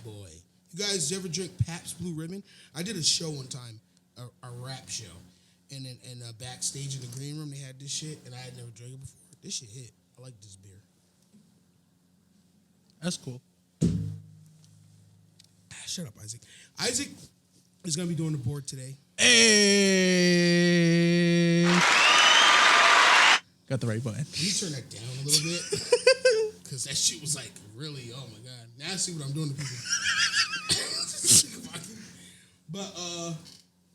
boy. You guys ever drink Pabst Blue Ribbon? I did a show one time, a rap show, and then backstage in the green room they had this shit, and I had never drank it before. This shit hit. I like this beer. That's cool. Shut up, Isaac. Isaac is gonna be doing the board today. Hey, got the right button. Can you turn that down a little bit? Because that shit was like really, oh my god. Now I see what I'm doing to people. But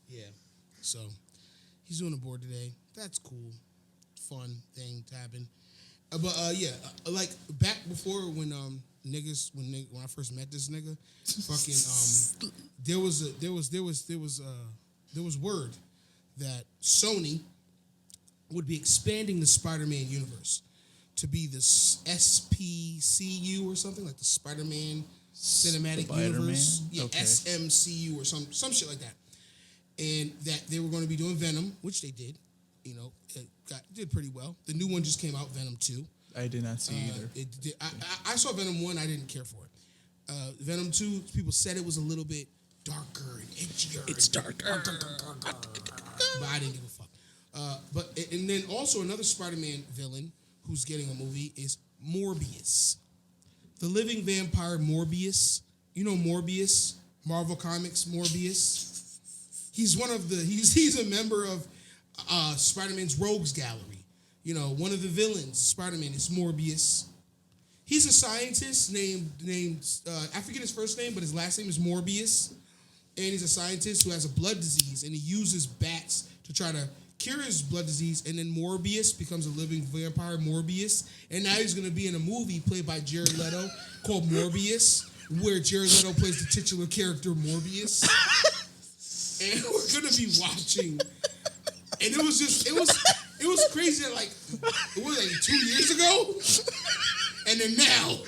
yeah. So he's doing the board today. That's cool. Fun thing to happen. Like back before when when I first met this nigga, fucking there was word that Sony would be expanding the Spider-Man universe to be the SPCU or something, like the Spider-Man Cinematic Universe. Yeah, okay. SMCU or some shit like that. And that they were going to be doing Venom, which they did. You know, it did pretty well. The new one just came out, Venom 2. I did not see either. I saw Venom 1. I didn't care for it. Venom 2, people said it was a little bit darker and edgier. It's darker. But I didn't give a fuck. And then also another Spider-Man villain who's getting a movie is Morbius. The living vampire Morbius. You know Morbius? Marvel Comics Morbius. He's he's a member of Spider-Man's Rogues Gallery. You know, one of the villains, Spider-Man, is Morbius. He's a scientist named I forget his first name, but his last name is Morbius. And he's a scientist who has a blood disease, and he uses bats to try to cure his blood disease. And then Morbius becomes a living vampire, Morbius. And now he's going to be in a movie played by Jared Leto called Morbius, where Jared Leto plays the titular character Morbius. And we're going to be watching. And it was crazy that, like, it was like 2 years ago? And then now,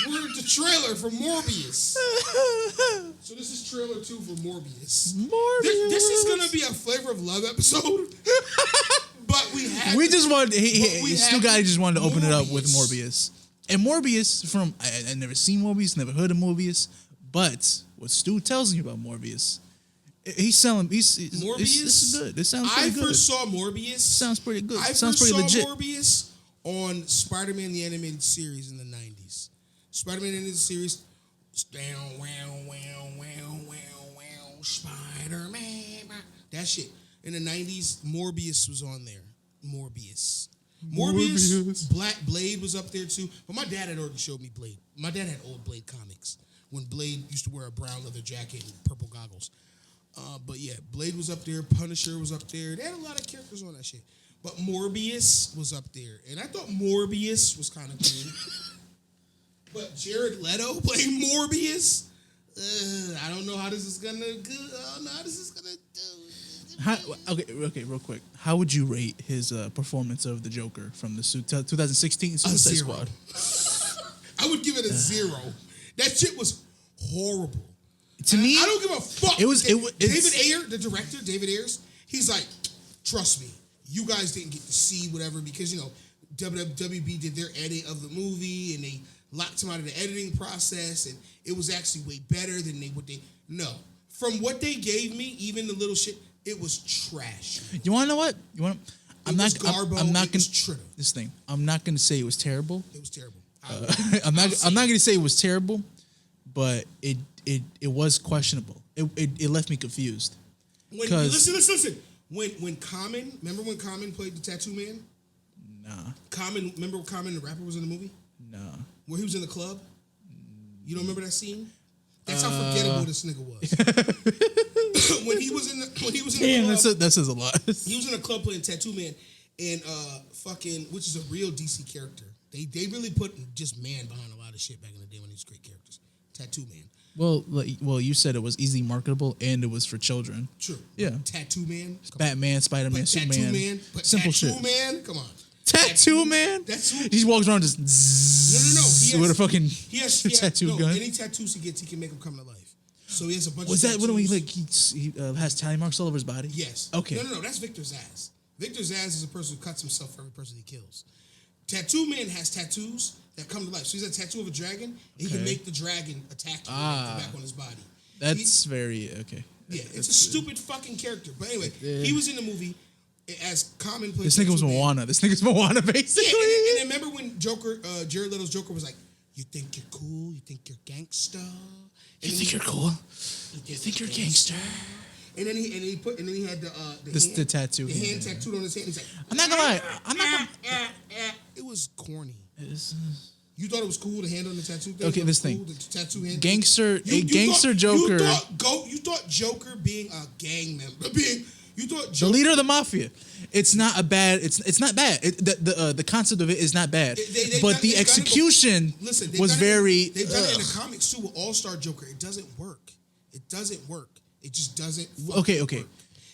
we're at the trailer for Morbius. So this is trailer 2 for Morbius. This is going to be a Flavor of Love episode. But we had Stu G just wanted to open it up with Morbius. And Morbius, I never seen Morbius, never heard of Morbius. But what Stu tells me about Morbius, Morbius. This is good. This sounds pretty good. I first saw Morbius. Sounds pretty good. Sounds pretty legit. Morbius on Spider-Man the Animated Series in the 90s. Spider-Man the Animated Series. Spider-Man. That shit. In the 90s, Morbius was on there. Morbius. Black Blade was up there too. But my dad had already showed me Blade. My dad had old Blade comics when Blade used to wear a brown leather jacket and purple goggles. But yeah, Blade was up there. Punisher was up there. They had a lot of characters on that shit. But Morbius was up there. And I thought Morbius was kind of cool. But Jared Leto playing Morbius? I don't know how this is going to go. I don't know how this is going to do. Okay, real quick. How would you rate his performance of the Joker from the 2016 Suicide Squad? I would give it a 0. That shit was horrible. To me, I don't give a fuck. David Ayer, the director, David Ayers, he's like, trust me, you guys didn't get to see whatever because, you know, WB did their edit of the movie and they locked him out of the editing process and it was actually way better than no. From what they gave me, even the little shit, it was trash. You want to know what? I'm not going to say it was terrible. It was terrible. I'm not going to say it was terrible, but it was questionable. It left me confused. Listen. When Common, remember when Common played the Tattoo Man? Nah. Remember when Common the rapper was in the movie? Nah. Where he was in the club? You don't remember that scene? That's how forgettable this nigga was. when he was in the club, that says a lot. He was in a club playing Tattoo Man, and which is a real DC character. They really put just man behind a lot of shit back in the day when he was great characters. Tattoo Man. Well, you said it was easy marketable and it was for children. True. Yeah. Tattoo Man. Batman, Spider-Man, Superman. Tattoo Man. Simple Tattoo shit. Man. Come on. Tattoo Man. That's who. He walks around just No. With a fucking tattoo gun. Any tattoos he gets, he can make them come to life. So he has a bunch. Was of that tattoos. when he has tally marks all over his body? Yes. Okay. No. That's Victor Zsasz. Victor Zsasz is a person who cuts himself for every person he kills. Tattoo Man has tattoos that come to life. So he's a tattoo of a dragon, and he can make the dragon attack you back on his body. That's very okay. Yeah, it's a stupid fucking character. But anyway, he was in the movie as commonplace. This nigga was Moana. This nigga's Moana, basically. Yeah, and remember when Jared Leto's Joker was like, "You think you're cool? You think you're gangster? You think you're cool? You think you're gangster?" And then he had the tattoo. The hand tattooed on his hand. He's like, I'm not gonna lie. It was corny. It is. You thought it was cool, the hand on the tattoo thing? Okay, this thing. The tattoo hand. Gangster Joker. You thought Joker being a gang member, you thought the leader of the mafia. It's not a bad. It's not bad. The concept of it is not bad, but the execution was very. They've done it in the comics too with All-Star Joker. It doesn't work. It doesn't work. It just doesn't. Okay. Work.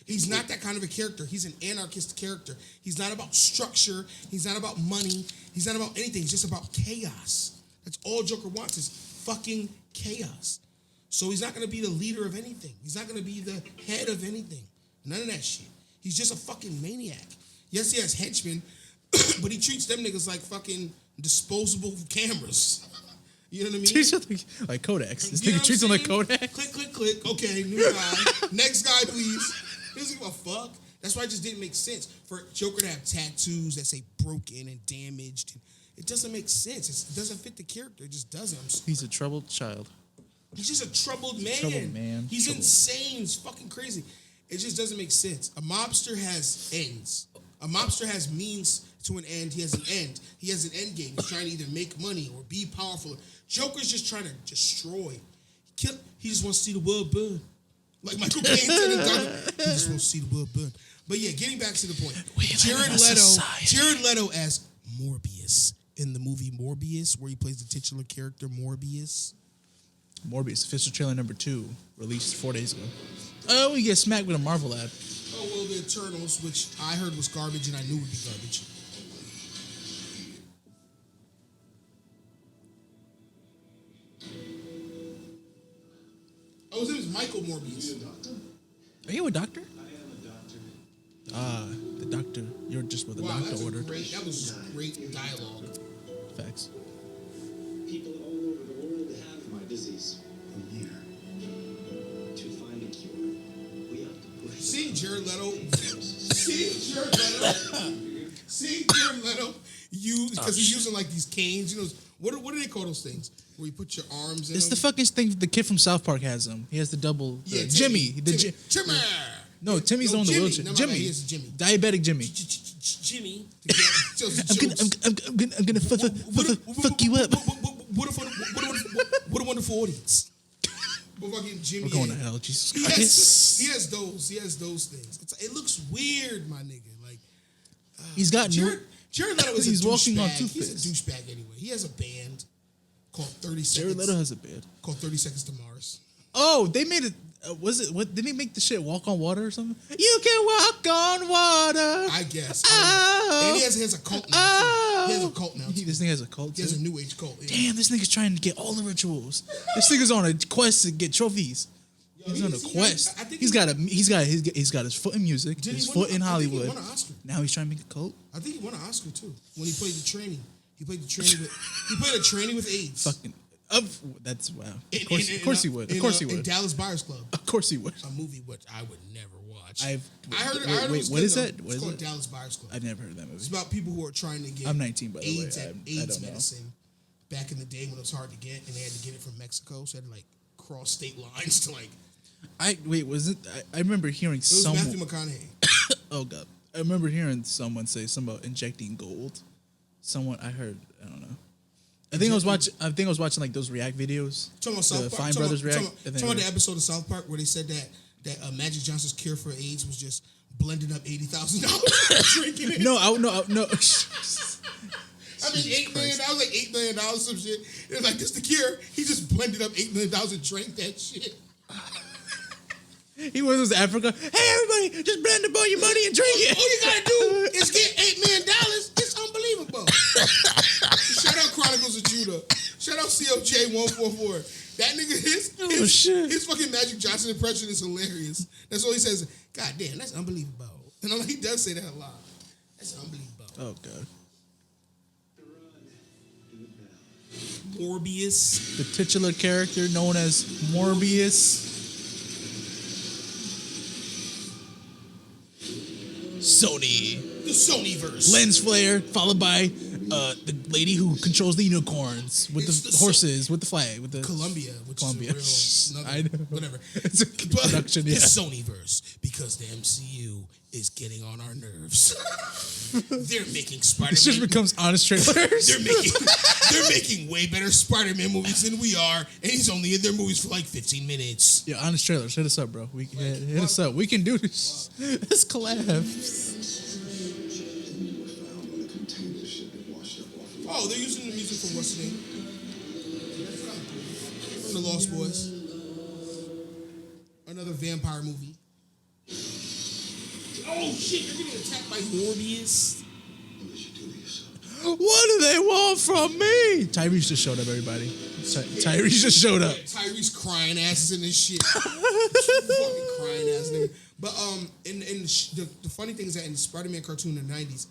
He's not that kind of a character. He's an anarchist character. He's not about structure. He's not about money. He's not about anything. He's just about chaos. That's all Joker wants is fucking chaos. So he's not going to be the leader of anything. He's not going to be the head of anything. None of that shit. He's just a fucking maniac. Yes, he has henchmen, but he treats them niggas like fucking disposable cameras. You know what I mean? Like Kodaks. This nigga treats them like Kodak. Click. Okay, new guy. Next guy, please. He doesn't give a fuck. That's why it just didn't make sense for Joker to have tattoos that say broken and damaged. It doesn't make sense. It doesn't fit the character. It just doesn't. He's a troubled child. He's just a troubled man. He's insane. He's fucking crazy. It just doesn't make sense. A mobster has ends. A mobster has means to an end. He has an end. He has an end game. He's trying to either make money or be powerful. Joker's just trying to destroy. He just wants to see the world burn. Like Michael Caine said in Dark. He just wants to see the world burn. But yeah, getting back to the point. Jared Leto as Morbius in the movie Morbius, where he plays the titular character Morbius. Morbius, official trailer number 2, released 4 days ago. Oh, we get smacked with a Marvel ad. Oh, well, the Eternals, which I heard was garbage and I knew would be garbage. Oh, his name is Michael Morbius. Are you a doctor? I am a doctor. The doctor. You're just what the doctor ordered. That was great dialogue. Facts. People all over the world have my disease. I'm here to find a cure. We have to push. Seeing Jared Leto, because he's using like these canes. You know, what do they call those things? Where you put your arms in. It's the fucking thing. The kid from South Park has them. He has the double. Jimmy. Timmy. No, Timmy's on the wheelchair. Jimmy. He is Jimmy. Diabetic Jimmy. Jimmy. I'm gonna fuck you up. What a wonderful audience. But fucking Jimmy. We're going to hell, Jesus Christ. He has those things. It looks weird, my nigga. Like he's got Jared Leto is he's a walking on douchebag. toothpaste. He's a douchebag anyway. He has a band called 30 Seconds. Jared Leto has a band called 30 Seconds to Mars. Oh, they made it. Was it what? Did he make the shit Walk on Water or something? You can walk on water. I guess. And he has a cult now. He has a cult now. This thing has a cult. He has a new age cult. Yeah. Damn, this nigga's trying to get all the rituals. This nigga's on a quest to get trophies. He's on a quest. He's got his foot in music. His foot in Hollywood. I think he won an Oscar. Now he's trying to make a cult. I think he won an Oscar too when he played the tranny. He played a tranny with AIDS. Fucking. That's wow. Of course he would. Of course he would. In Dallas Buyers Club. Of course he would. A movie which I would never watch. I heard wait, it was what good, is though. that? What it's is called it? Dallas Buyers Club. I've never heard of that movie. It's about people who are trying to get I'm 19, by the way. AIDS, I don't know. medicine back in the day when it was hard to get, and they had to get it from Mexico, so they had to like cross state lines to like. I remember hearing It was someone. Matthew McConaughey. Oh god, I remember hearing someone say something about injecting gold. I heard. I don't know. I think I was watching like those React videos. Talking about South Park. Fine Brothers React. Talking about the episode of South Park where they said that Magic Johnson's cure for AIDS was just blending up $80,000 drinking it. No. I mean, $8 million. That was like $8 million, some shit. It was like, this the cure. He just blended up $8 million and drank that shit. He was to Africa. Hey, everybody, just blend up all your money and drink it. All you gotta do is get $8 million. It's unbelievable. Shout out Chronicles of Judah. Shout out COJ 144. That nigga, his fucking Magic Johnson impression is hilarious. That's all he says. God damn, that's unbelievable. And I'm like, he does say that a lot. That's unbelievable. Oh god. Morbius. The titular character known as Morbius. Sony. The Sonyverse. Lens flare, followed by the lady who controls the unicorns with It's the the horses, with the flag, with the Columbia, which Columbia. is a real, I know. whatever. It's a production, yeah. The Sonyverse, because the MCU is getting on our nerves. They're making Spider-Man. It just becomes honest trailers. They're making way better Spider-Man movies than we are, and he's only in their movies for like 15 minutes. Yeah, honest trailers. Hit us up, bro. Hit us up. We can do this. This collab. Oh, they're using the music from what's the name? From the Lost Boys. Another vampire movie. Oh shit, they're getting attacked by Morbius. What do they want from me? Tyrese just showed up, everybody. Tyrese just showed up. Yeah, Tyrese crying asses in this shit. Fucking crying ass nigga. But the funny thing is that in the Spider-Man cartoon in the 90s,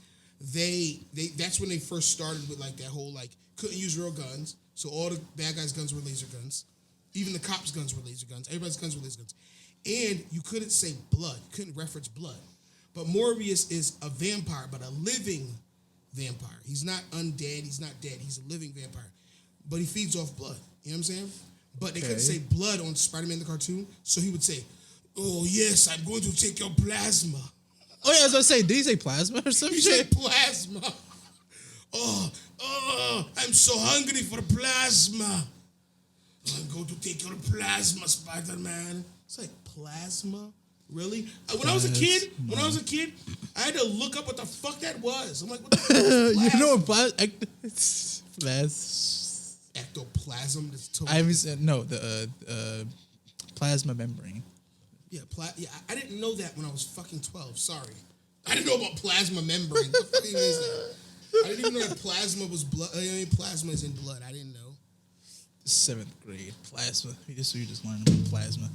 they that's when they first started with like that whole like couldn't use real guns, so all the bad guys' guns were laser guns, even the cops' guns were laser guns, everybody's guns were laser guns, and you couldn't say blood, you couldn't reference blood. But Morbius is a vampire, but a living vampire. He's not undead, he's not dead, he's a living vampire, but he feeds off blood. You know what I'm saying? But they couldn't say blood on Spider-Man the cartoon, so he would say, "Oh yes, I'm going to take your plasma." Oh yeah, I was gonna say, did he say plasma or some He shit? said plasma. Oh, I'm so hungry for plasma. I'm going to take your plasma, Spider-Man. It's like plasma? Really? When I was a kid, I had to look up what the fuck that was. I'm like, what the fuck is plasma? You know what Ectoplasm? That's totally I haven't said no. The plasma membrane. Yeah, I didn't know that when I was fucking 12. Sorry. I didn't know about plasma membrane. What the fuck even is that? I didn't even know that plasma was blood. I mean, plasma is in blood. I didn't know. 7th grade plasma. You just learned about plasma.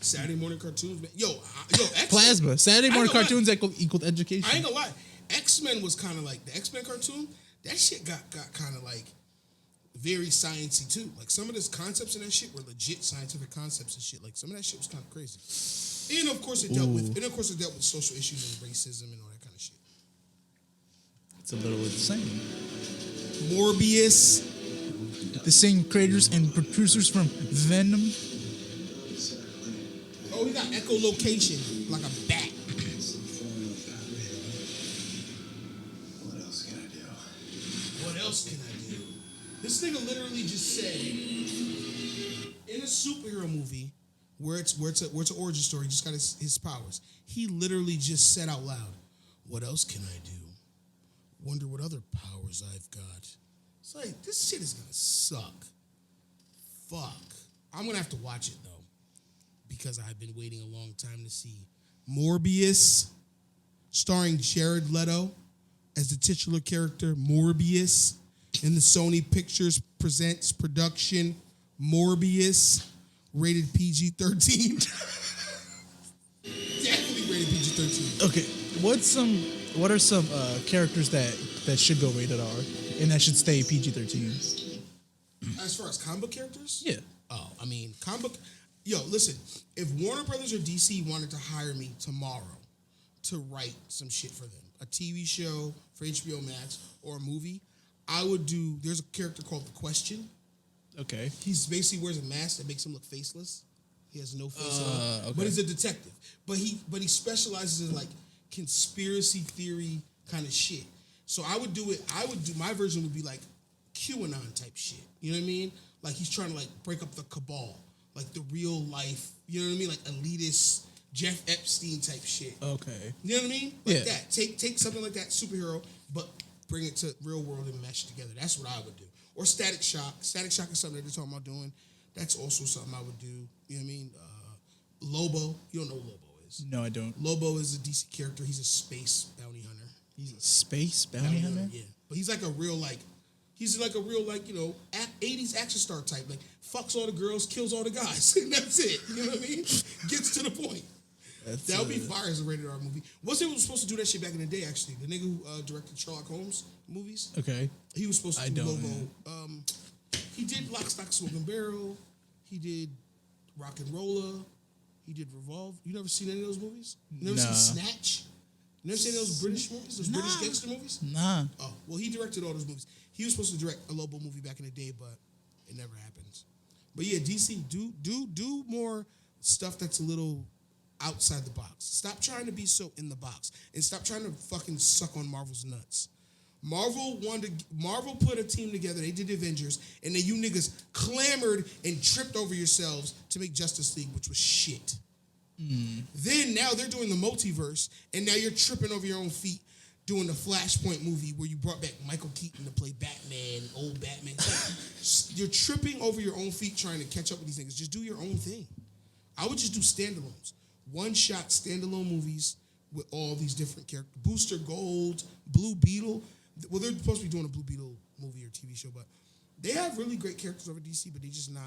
Saturday morning cartoons, man. Yo, X-Men. Plasma. Saturday morning I ain't gonna cartoons equal education. I ain't gonna lie. X-Men was kind of like the X-Men cartoon. That shit got kind of like very sciencey too. Like some of those concepts in that shit were legit scientific concepts and shit. Like some of that shit was kind of crazy. And of course it dealt with social issues and racism and all that kind of shit. It's a little insane. Morbius. The same creators and producers from Venom. Oh, he got echolocation like a bat. What else can I do? What else can I do? This nigga literally just said in a superhero movie where it's an origin story, he just got his powers. He literally just said out loud, "What else can I do? Wonder what other powers I've got." It's like this shit is gonna suck. Fuck. I'm gonna have to watch it though, because I've been waiting a long time to see Morbius, starring Jared Leto as the titular character Morbius. In the Sony Pictures Presents production, Morbius, rated PG-13. Definitely rated PG-13. Okay, what are some characters that should go rated R and that should stay PG-13? As far as comic book characters? Yeah. Oh, I mean, comic book. Yo, listen, if Warner Brothers or DC wanted to hire me tomorrow to write some shit for them, a TV show for HBO Max or a movie, I would do. There's a character called The Question. Okay. He's basically wears a mask that makes him look faceless. He has no face at all. Okay. But he's a detective. But he specializes in like conspiracy theory kind of shit. So I would do my version would be like QAnon type shit. You know what I mean? Like he's trying to like break up the cabal, like the real life. You know what I mean? Like elitist Jeff Epstein type shit. Okay. You know what I mean? Like Yeah. that. Take something like that superhero, but bring it to real world and mesh together. That's what I would do. Or Static Shock. Static Shock is something that they're talking about doing. That's also something I would do. You know what I mean? Lobo. You don't know who Lobo is. No, I don't. Lobo is a DC character. He's a space bounty hunter. He's a space bounty hunter? Yeah. But he's like a real, you know, 80s action star type. Like, fucks all the girls, kills all the guys. And that's it. You know what I mean? Gets to the point. That would be fire as a rated R movie. Wasn't he supposed to do that shit back in the day, actually? The nigga who directed Sherlock Holmes movies? Okay. He was supposed to do Lobo. He did Lock, Stock, Smoke and Barrel. He did Rock and Roller. He did Revolve. You never seen any of those movies? You never seen Snatch? You never seen those British movies? Those British gangster movies? Nah. Oh, well, he directed all those movies. He was supposed to direct a Lobo movie back in the day, but it never happens. But yeah, DC, do more stuff that's a little outside the box. Stop trying to be so in the box, and stop trying to fucking suck on Marvel's nuts. Marvel put a team together. They did Avengers, and then you niggas clamored and tripped over yourselves to make Justice League, which was shit. Then now they're doing the multiverse, and now you're tripping over your own feet doing the Flashpoint movie where you brought back Michael Keaton to play Batman, old Batman. You're tripping over your own feet trying to catch up with these niggas. Just do your own thing. I would just do standalones. One-shot standalone movies with all these different characters. Booster Gold, Blue Beetle. Well, they're supposed to be doing a Blue Beetle movie or TV show, but they have really great characters over DC, but they just not.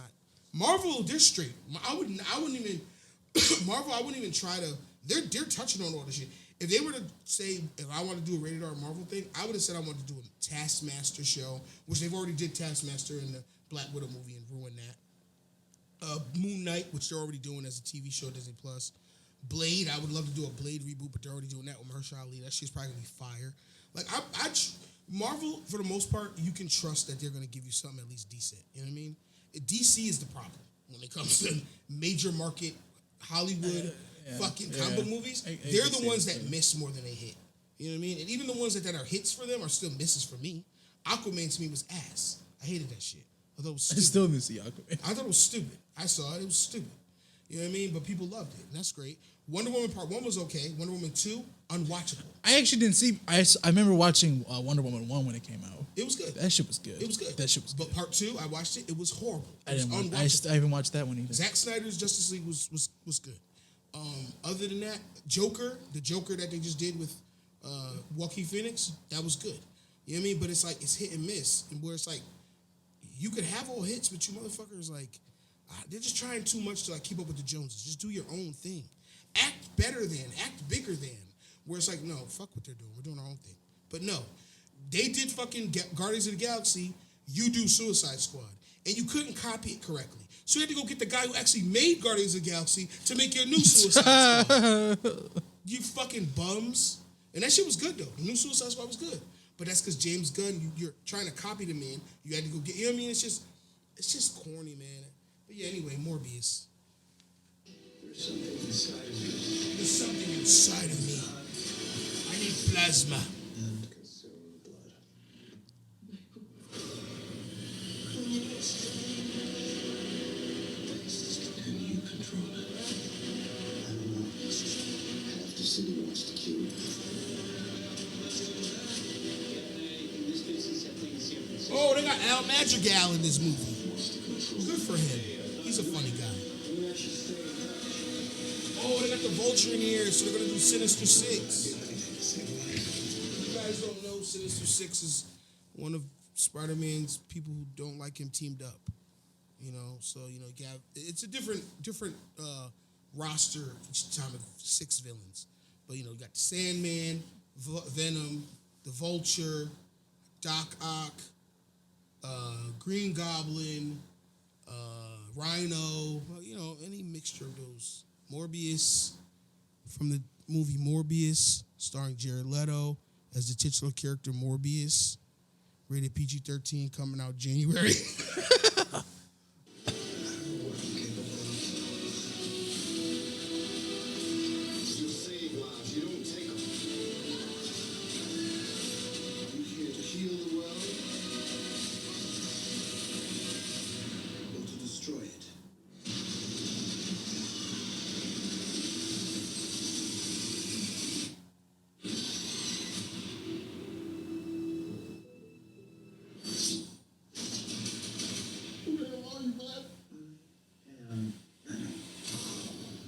Marvel, they're straight. I wouldn't even Marvel, I wouldn't even try to. They're touching on all this shit. If they were to say, if I want to do a rated R Marvel thing, I would have said I wanted to do a Taskmaster show, which they've already did Taskmaster in the Black Widow movie and ruined that. Moon Knight, which they're already doing as a TV show, Disney Plus. Blade, I would love to do a Blade reboot, but they're already doing that with Mahershala Ali. That shit's probably gonna be fire. Like Marvel, for the most part, you can trust that they're gonna give you something at least decent. You know what I mean? DC is the problem when it comes to major market Hollywood fucking comic book movies. They're the ones that miss more than they hit. You know what I mean? And even the ones that are hits for them are still misses for me. Aquaman to me was ass. I hated that shit. I thought it was stupid. I still didn't see Aquaman. I thought it was stupid. I saw it. It was stupid. You know what I mean? But people loved it, and that's great. Wonder Woman Part 1 was okay. Wonder Woman 2, unwatchable. I actually didn't see. I remember watching Wonder Woman 1 when it came out. It was good. That shit was good. It was good. That shit was good. But Part 2, I watched it. It was horrible. I haven't watched that one either. Zack Snyder's Justice League was good. Other than that, the Joker that they just did with Joaquin Phoenix, that was good. You know what I mean? But it's like, it's hit and miss. And where it's like, you could have all hits, but you motherfuckers, like, they're just trying too much to like keep up with the Joneses. Just do your own thing. Act better than, act bigger than. Where it's like, no, fuck what they're doing. We're doing our own thing. But no, they did fucking Guardians of the Galaxy. You do Suicide Squad. And you couldn't copy it correctly. So you had to go get the guy who actually made Guardians of the Galaxy to make your new Suicide Squad. You fucking bums. And that shit was good, though. The new Suicide Squad was good. But that's because James Gunn, you're trying to copy the man. You had to go get, you know what I mean? It's just corny, man. But yeah, anyway, Morbius. There's something inside of you. There's something inside of me. I need plasma. And consume blood. Can you control it? I don't know. Half the city wants to kill you. Oh, they got Al Madrigal in this movie. Good for him. He's a funny guy. Oh, they got the Vulture in here, so they're going to do Sinister Six. You guys don't know, Sinister Six is one of Spider-Man's people who don't like him teamed up. You know, so, you know, it's a different roster each time of 6 villains. But, you know, you got the Sandman, Venom, the Vulture, Doc Ock, Green Goblin, Rhino, you know, any mixture of those. Morbius, from the movie Morbius, starring Jared Leto as the titular character Morbius, rated PG-13, coming out January. You save lives, you don't take them. You here to heal the world or to destroy it? Where are you, man?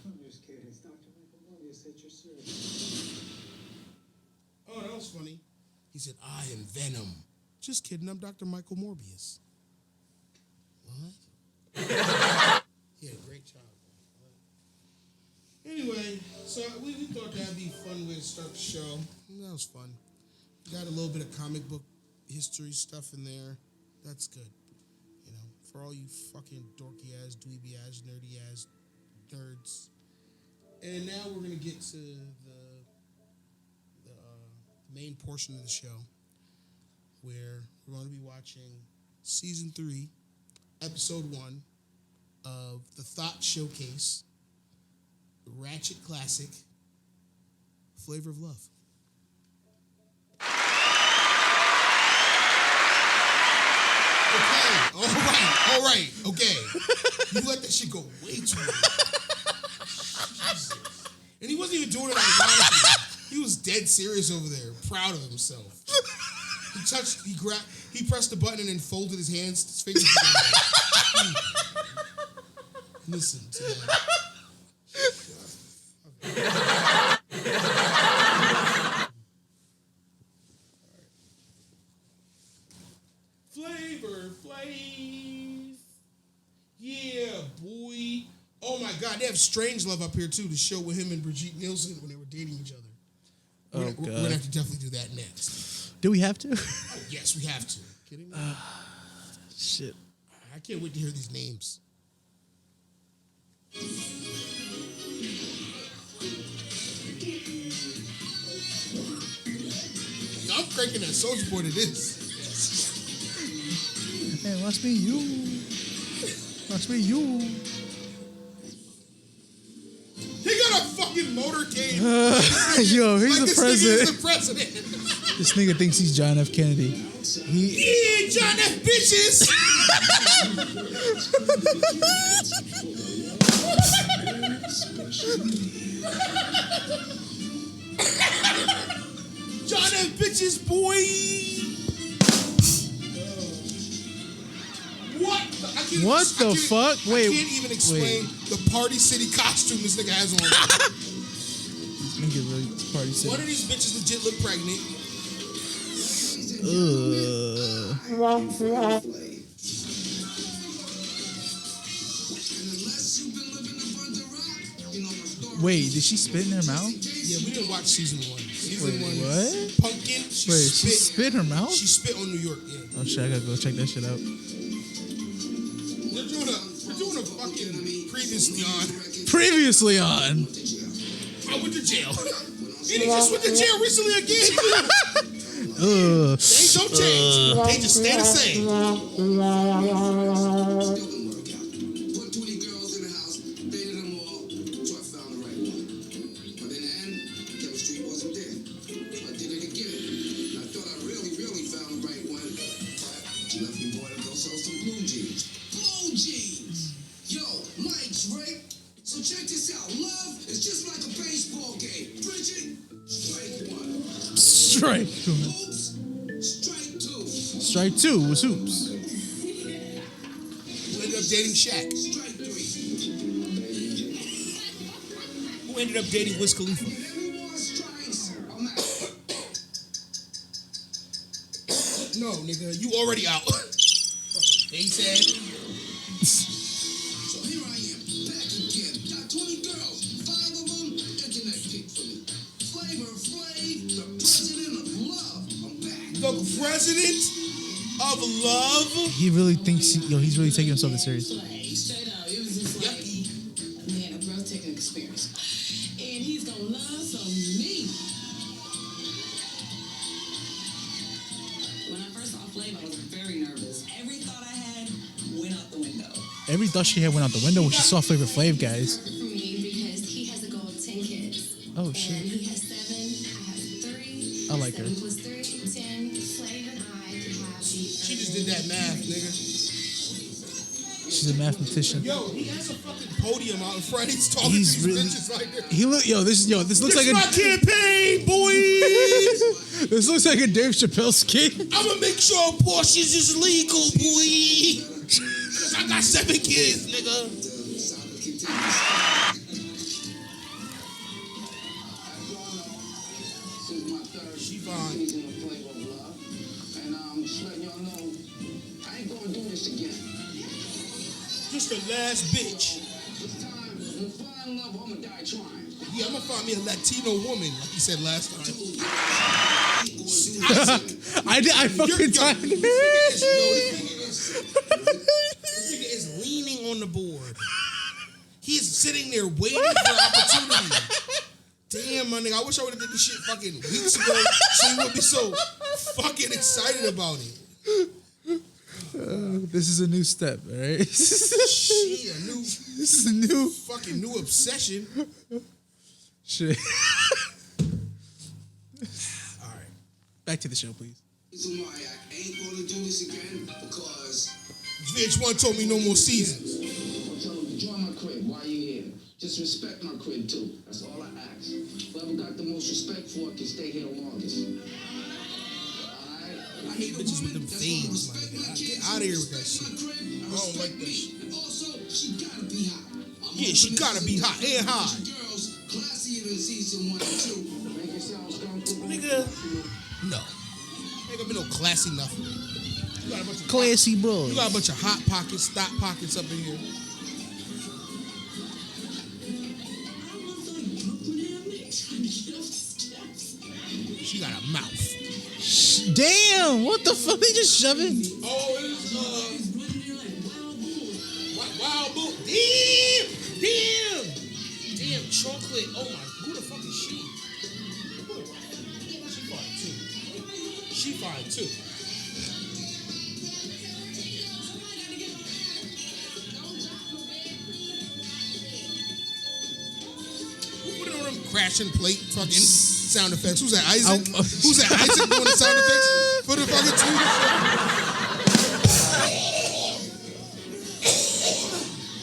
I'm just kidding. It's Dr. Michael Morbius at your service. Oh, that was funny. He said, I am Venom. Just kidding, I'm Dr. Michael Morbius. What? Yeah, great job. Anyway, so we thought that'd be a fun way to start the show. That was fun. Got a little bit of comic book history stuff in there. That's good. You know, For all you fucking dorky ass, dweeby ass, nerdy ass nerds. And now we're gonna get to the main portion of the show, where we're going to be watching season 3, episode 1 of the THOT Showcase, Ratchet Classic, Flavor of Love. Okay, all right, okay. You let that shit go way too long. Jesus. And he wasn't even doing it ironically. He was dead serious over there, proud of himself. He pressed the button and then folded his hands, his fingers together. Listen to that. Flavor Flav. Yeah, boy. Oh my God, they have Strangelove up here too to show with him and Brigitte Nielsen when they were dating each other. We're gonna have to definitely do that next. Do we have to? Oh, yes, we have to. Kidding me? Shit. I can't wait to hear these names. I'm cranking that Soulja Boy to this. Hey, watch me, you. Watch me, you. He got a fucking motorcade. Yo, he's like the president. He's the president. This nigga thinks he's John F. Kennedy. Yeah, John F. Bitches. John F. Bitches, boy. What the fuck? Wait. I can't even explain the Party City costume this nigga has on. This nigga really Party City. One of these bitches legit look pregnant. Wait, did she spit in her mouth? Yeah, we didn't watch season 1. Season 1. What? Pumpkin. She spit in her mouth? She spit on New York, yeah. Oh shit, I gotta go check that shit out. They're doing a fucking previously on. Previously on. I went to jail. And he just went to jail recently again. Things don't change. They just stay the same. Strike. Strike 2 was hoops. Who ended up dating Shaq? Who ended up dating Wiz Khalifa? No, nigga, you already out. Fucking face head. So here I am, back again. Got 20 girls, 5 of them internet pick for me. Flavor Flav, the president of love. I'm back. The president of love. He really thinks, he's really taking himself this serious. Straight up, it was just like, man, a breathtaking experience. And he's gonna love some me. When I first saw Flav, I was very nervous. Every thought I had went out the window. Every thought she had went out the window when she saw Flavor Flav, guys. For me, because he has a goal of 10 kids. Oh, And shit. he has 7, I have 3. I like her. 7 plus 3, 10. Flav and I could have the She just did that math, nigga. She's a mathematician. Yo, he has a fucking podium out in front. He's talking He's to these really- bitches like this. He look, this looks like My campaign, boys. this looks like a Dave Chappelle skit. I'ma make sure abortions is legal, boy. Cause I got 7 kids, nigga. She fine. And just letting y'all know, I ain't gonna do this again. Just the last bitch. This time, I'm gonna fall in love, or I'm gonna die trying. Yeah, I'm gonna find me a Latino woman, like you said last time. I fucking timed it. on the board. He's sitting there waiting for opportunity. Damn, my nigga, I wish I would have did this shit fucking weeks ago so you wouldn't be so fucking excited about it. This is a new step, all right? Shit, This is a new fucking new obsession. shit. All right. Back to the show, please. reason why I ain't gonna do this again because VH1 told me no more seasons. tell them to join my crib while you're here. Just respect my crib too. That's all I ask. Whoever got the most respect for it can stay here the longest. I hate bitches with them fades, my nigga. Get out of here with that shit. I don't like that shit. Also, she gotta be hot. Yeah, she gotta be hot and hot. Girls classier than season 1 and 2. Make it sound comfortable. Nigga, no. Ain't gonna be no classy nothing. You got a bunch of Classy bro. You got a bunch of hot pockets, stock pockets up in here. She got a mouth. Damn, what the fuck? They just shoving. Oh, it's wild bull. Damn, chocolate. Oh my, who the fuck is she? She fine too. Who put it on them crashing plate fucking sound effects? Who's that, Isaac? Who's that, Isaac doing the sound effects for the fucking two?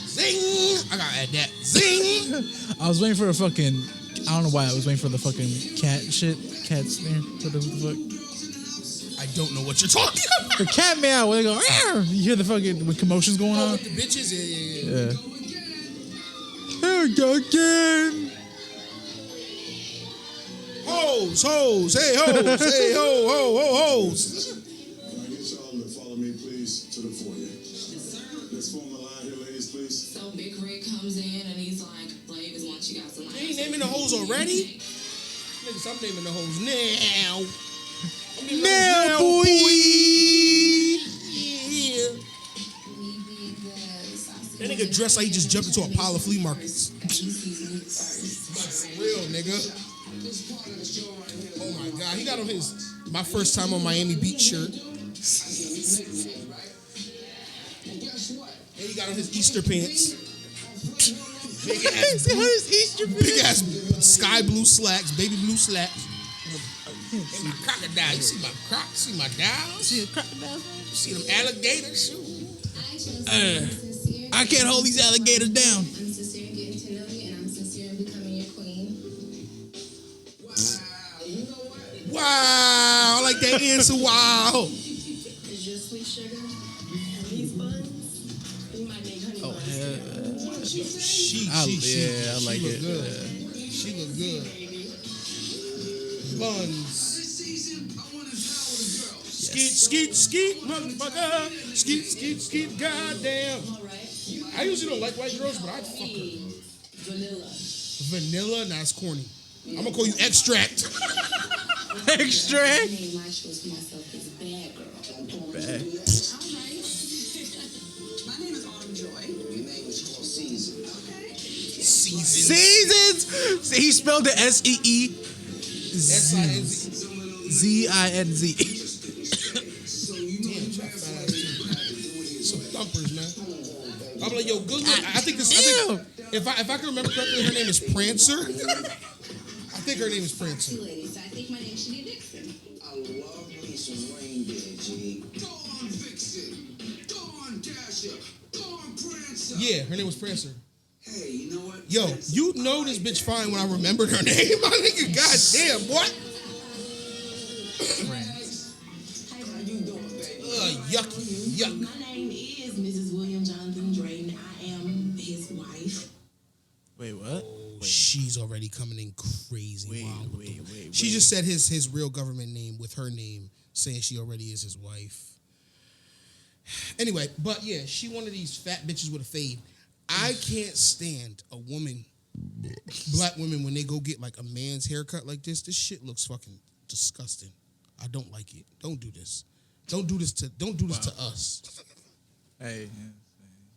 Zing! I gotta add that. Zing! I was waiting for a fucking. I don't know why I was waiting for the fucking cat shit. Cat snare. What the fuck? I don't know what you're talking about. The cat meow where they go. "Arr!" You hear the fucking with commotions going Oh, on. with the bitches? Yeah. Yeah. Here we go again. Hoes, hey, hoes, hey, hoes. Can I get y'all to follow me, please, to the foyer? Let's form a line here, ladies, please. So Big Rick comes in and he's like, ladies, once you got some. You ain't naming the hoes already? Niggas, I'm naming the hoes now. Now, boy. Yeah. That nigga dressed like he just jumped into a pile of flea markets. For real, nigga. Oh my God, he got on his my first time on Miami Beach shirt. And he got on his Easter pants. Big ass sky blue slacks, baby blue slacks. And my crocodile. You see my crocs? See my dials? See the crocodiles? You see them alligators? I can't hold these alligators down. I'm sincere in getting to know you, and I'm sincere in becoming your queen. Wow, I like that answer. Wow. Is your sweet sugar and these buns? You might make honey buns. She I like look it. good. She look good. Buns. Skeet, motherfucker. Skeet, goddamn. I usually don't like white girls, but I'd fuck her. Vanilla? Nah, it's corny. I'm gonna call you Extract. Extract. My name, my choice for myself is Bad Girl. Bad. My name is Autumn Joy. Your name is called Season. Seasons. See, he spelled it SEE. S-I-N-Z. ZINZ. Some thumpers, man. I'm like, yo, good look. I think if I can remember correctly, her name is Prancer. I think her name is Prancer. Ladies, so I think my name should be Vixen. I love me some reindeer, G. Go on, Vixen. Go on, Dasher. Go on, Prancer. Yeah, her name was Prancer. Hey, you know what? Yo, you know this bitch fine when I remembered her name. My nigga, goddamn, what? How you doing, baby? Yuck. My name is Mrs. William Jonathan Drayton. I am his wife. Wait, what? She's already coming in crazy. Wait. She just said his real government name with her name, saying she already is his wife. Anyway, but yeah, she one of these fat bitches with a fade. I can't stand a woman, black women, when they go get like a man's haircut like this. This shit looks fucking disgusting. I don't like it. Don't do this. Don't do this to us. Hey.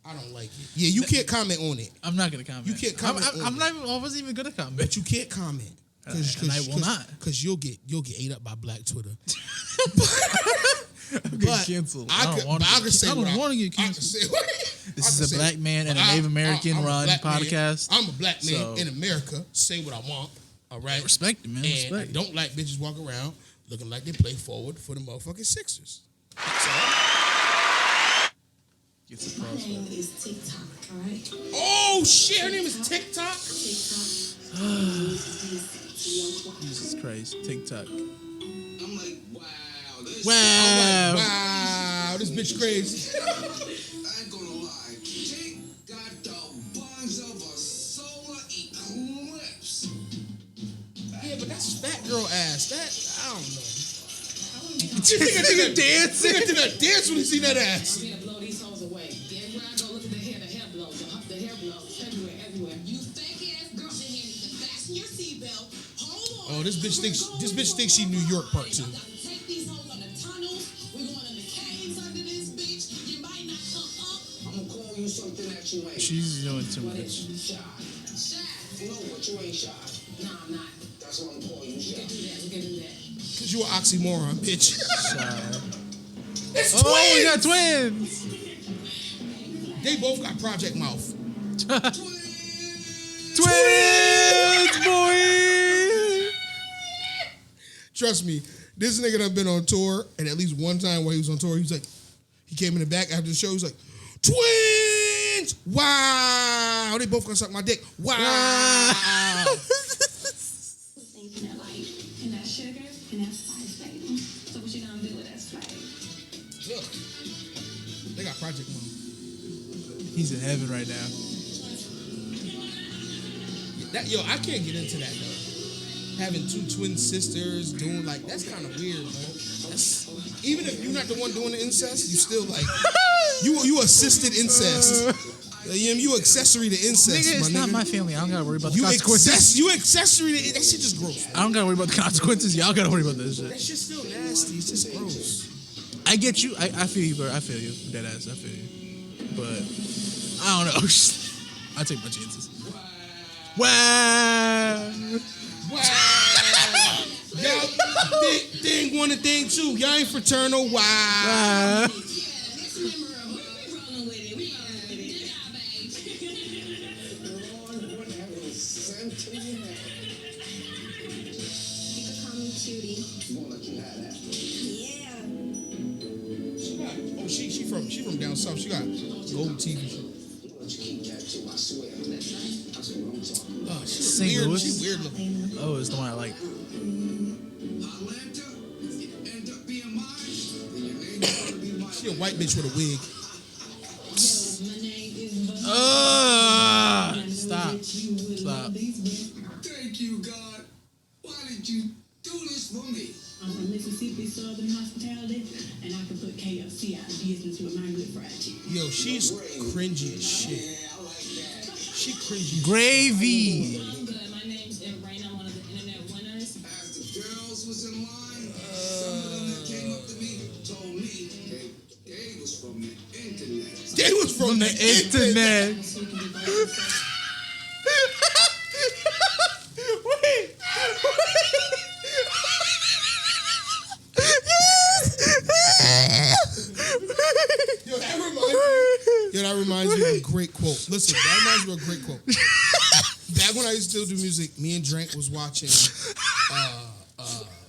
I don't like it. Yeah, you can't comment on it. I'm not gonna comment. You can't comment. I'm not even. I wasn't even gonna comment. But you can't comment. And I will not. Because you'll get ate up by Black Twitter. I'm getting canceled. I don't want to get canceled. This is a black man and a Native American run podcast. I'm a black man in America. Say what I want. All right. Respect it, man. And Respect I don't like bitches walking around looking like they play forward for the motherfucking Sixers. That's all. My name is TikTok, all right? Oh, shit. Her name is TikTok? Jesus Christ. TikTok. I'm like, wow. Wow. Wow. This bitch crazy. I ain't gonna lie. Jake got the buns of a solar eclipse. Yeah, but that's fat girl ass. That, I don't know. This nigga dancing. Nigga did a dance when he seen that ass. I'm gonna blow these hoes away. Everywhere I go, look at the hair blows. The hair blows. Everywhere. You fake ass girl, then you need to fasten your seatbelt. Hold on. Oh, this bitch thinks she New York part two. Take these hoes on the tunnels. We're going in the caves under this bitch. You might not come up. I'm gonna call you something that you ain't. She's doing too What much. is you? Shy. No, but you ain't shy. Nah, I'm not. That's what I'm calling you We shy. can do that. Cause you an oxymoron, bitch. It's Oh, twins. we got twins. They both got project mouth. Twins, boy. Trust me, this nigga done been on tour, and at least one time while he was on tour, he was like, he came in the back after the show, he was like, twins! Wow! They both gonna suck my dick. Wow! Thinking that like, and that sugar, and that spice, baby. So what you gonna do with that spice? Look, they got project mouth. He's in heaven right now. I can't get into that though. Having two twin sisters doing like that's kind of weird, man. That's even if you're not the one doing the incest, you still like you assisted incest. You accessory to incest, Nigga, it's not my family. I don't gotta worry about the consequences. You accessory to that shit just gross. I don't gotta worry about the consequences. Y'all gotta worry about this shit. That shit's still nasty. It's just gross. I get you. I feel you, bro. I feel you. Dead ass. I feel you. But I don't know. I take my chances. Wow. Wow. Y'all thing one and thing two. Y'all ain't fraternal. Wow. Wow. You could call me Cutie. Won't let you have that. Yeah. She from down south. She got gold teeth and shit. Won't let you keep that too, I swear. That's what I'm talking about. Oh, she's St. weird. Louis? She weird looking. Oh, it's the one I like. Atlanta, if you end up being mine, then your name is gonna be mine. She a white bitch with a wig. Stop. Thank you, God. Why did you do this for me? I'm from Mississippi Southern Hospitality, and I can put KFC out of business with my good fried chicken. Yo, she's cringy as shit. Yeah, I like that. She cringy. Gravy. I'm good. My name's Rain. I'm one of the internet winners. As the girls was in line, some of them that came up to me told me they was from the internet. They was from the internet. So we can be both. That reminds me of a great quote. Listen, that reminds me of a great quote. Back when I used to still do music, me and Drank was watching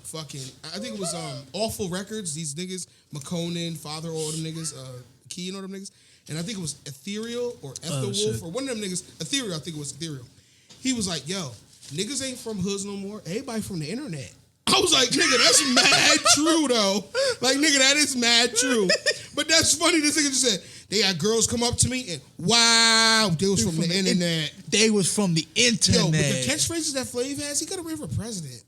fucking, I think it was Awful Records, these niggas, McConan, Father, all them niggas, Key and all them niggas. And I think it was Ethereal or Wolf or one of them niggas, Ethereal, I think it was Ethereal. He was like, yo, niggas ain't from hoods no more. Everybody from the internet. I was like, nigga, that's mad true, though. Like, nigga, that is mad true. But that's funny, this nigga just said, they had girls come up to me and, wow, they was from the internet. They was from the internet. Yo, but the catchphrases that Flav has, he could have ran for president.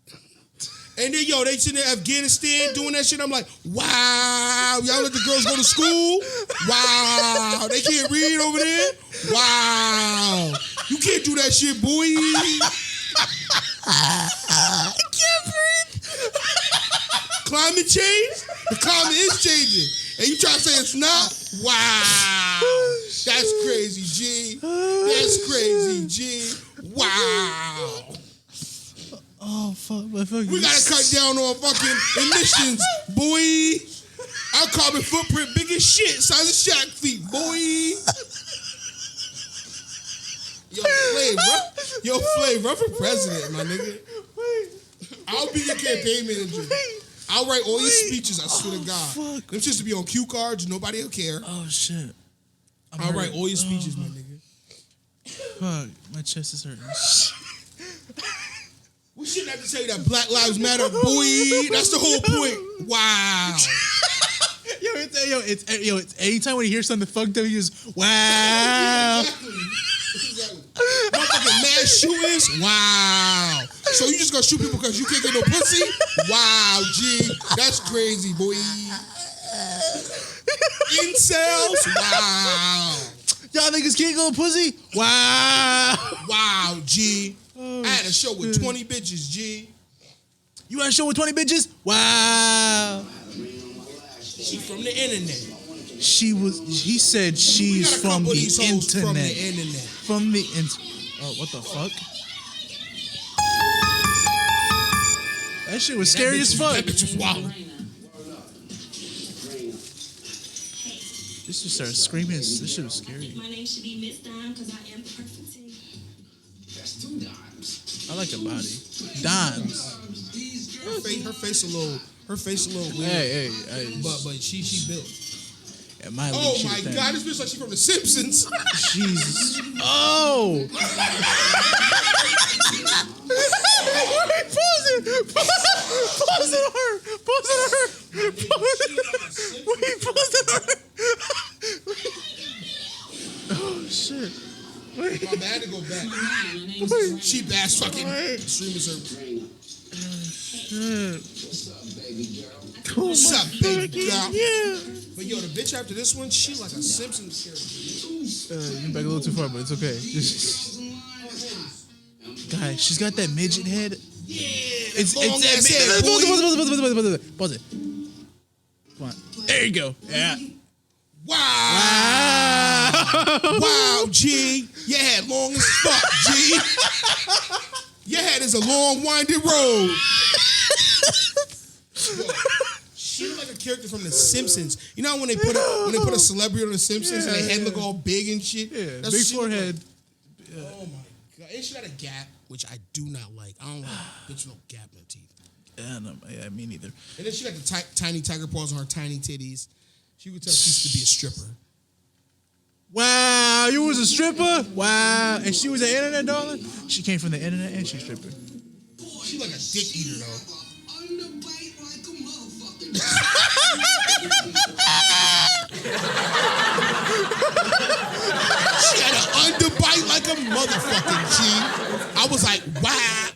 And then, yo, they sitting in Afghanistan doing that shit. I'm like, wow, y'all let the girls go to school? Wow, they can't read over there? Wow, you can't do that shit, boy. I can't breathe. Climate change? The climate is changing. And you try to say it's not? Wow. That's crazy, G. That's crazy, G. Wow. Oh fuck, my fucking. We gotta cut down on fucking emissions, boy. Our carbon footprint big as shit, size of Shaq feet, boy. Yo, Flav, run for president, my nigga. I'll be your campaign manager. I'll write all your speeches, I swear to God. Fuck. Them just to be on cue cards, nobody will care. Oh shit. I'll write all your speeches, my nigga. Fuck, my chest is hurting. We shouldn't have to tell you that Black Lives Matter, boy. That's the whole point. Wow. It's anytime when you hear something fucked up, you just wow. Exactly. Motherfucking mass shootings. Wow. So you just gonna shoot people because you can't get no pussy? Wow, G. That's crazy, boy. Incels. Wow. Y'all niggas can't go pussy? Wow. Wow, G. I had a show with 20 bitches, G. You had a show with 20 bitches? Wow. She from the internet. He said she's from the internet. From the internet. From the internet. Oh, what the fuck? That shit was scary as fuck. That bitch was wild. This just started screaming. This shit was scary. My name should be Miss Dime because I am perfect. That's 2 dimes. I like her body. Dimes. Her face a little weird. Hey. But she built. At my Oh league, my she God, this bitch like she from The Simpsons. Jesus. Oh. Wait, pause it. Pause it on her. Pause it on her. Wait, pause it on her. Oh shit. Wait. My bad to go back. She bass fucking streaming service. What's up, baby girl? Yeah. But yo, the bitch after this one, she like a Simpsons character. You're back a little too far, but it's okay. Guys, she's got that midget head. Yeah, It's long that ass head, boy. Pause it. Come on. There you go. Yeah. Wow. Wow, G. Your head long as fuck, G. Your head is a long, winding road. Yo, she look like a character from The Simpsons. You know when they put a celebrity on The Simpsons and their head look all big and shit? Yeah, That's big what she look forehead. like. Oh my God. And she got a gap, which I do not like. I don't like bitch no gap in her teeth. Yeah, me neither. And then she got the tiny tiger paws on her tiny titties. She could tell she used to be a stripper. Wow, you was a stripper? Wow. And she was an internet darling? She came from the internet and she's a stripper. She like a dick eater though. Underbite like a motherfucker. She had an underbite like a motherfucking G. I was like, wow.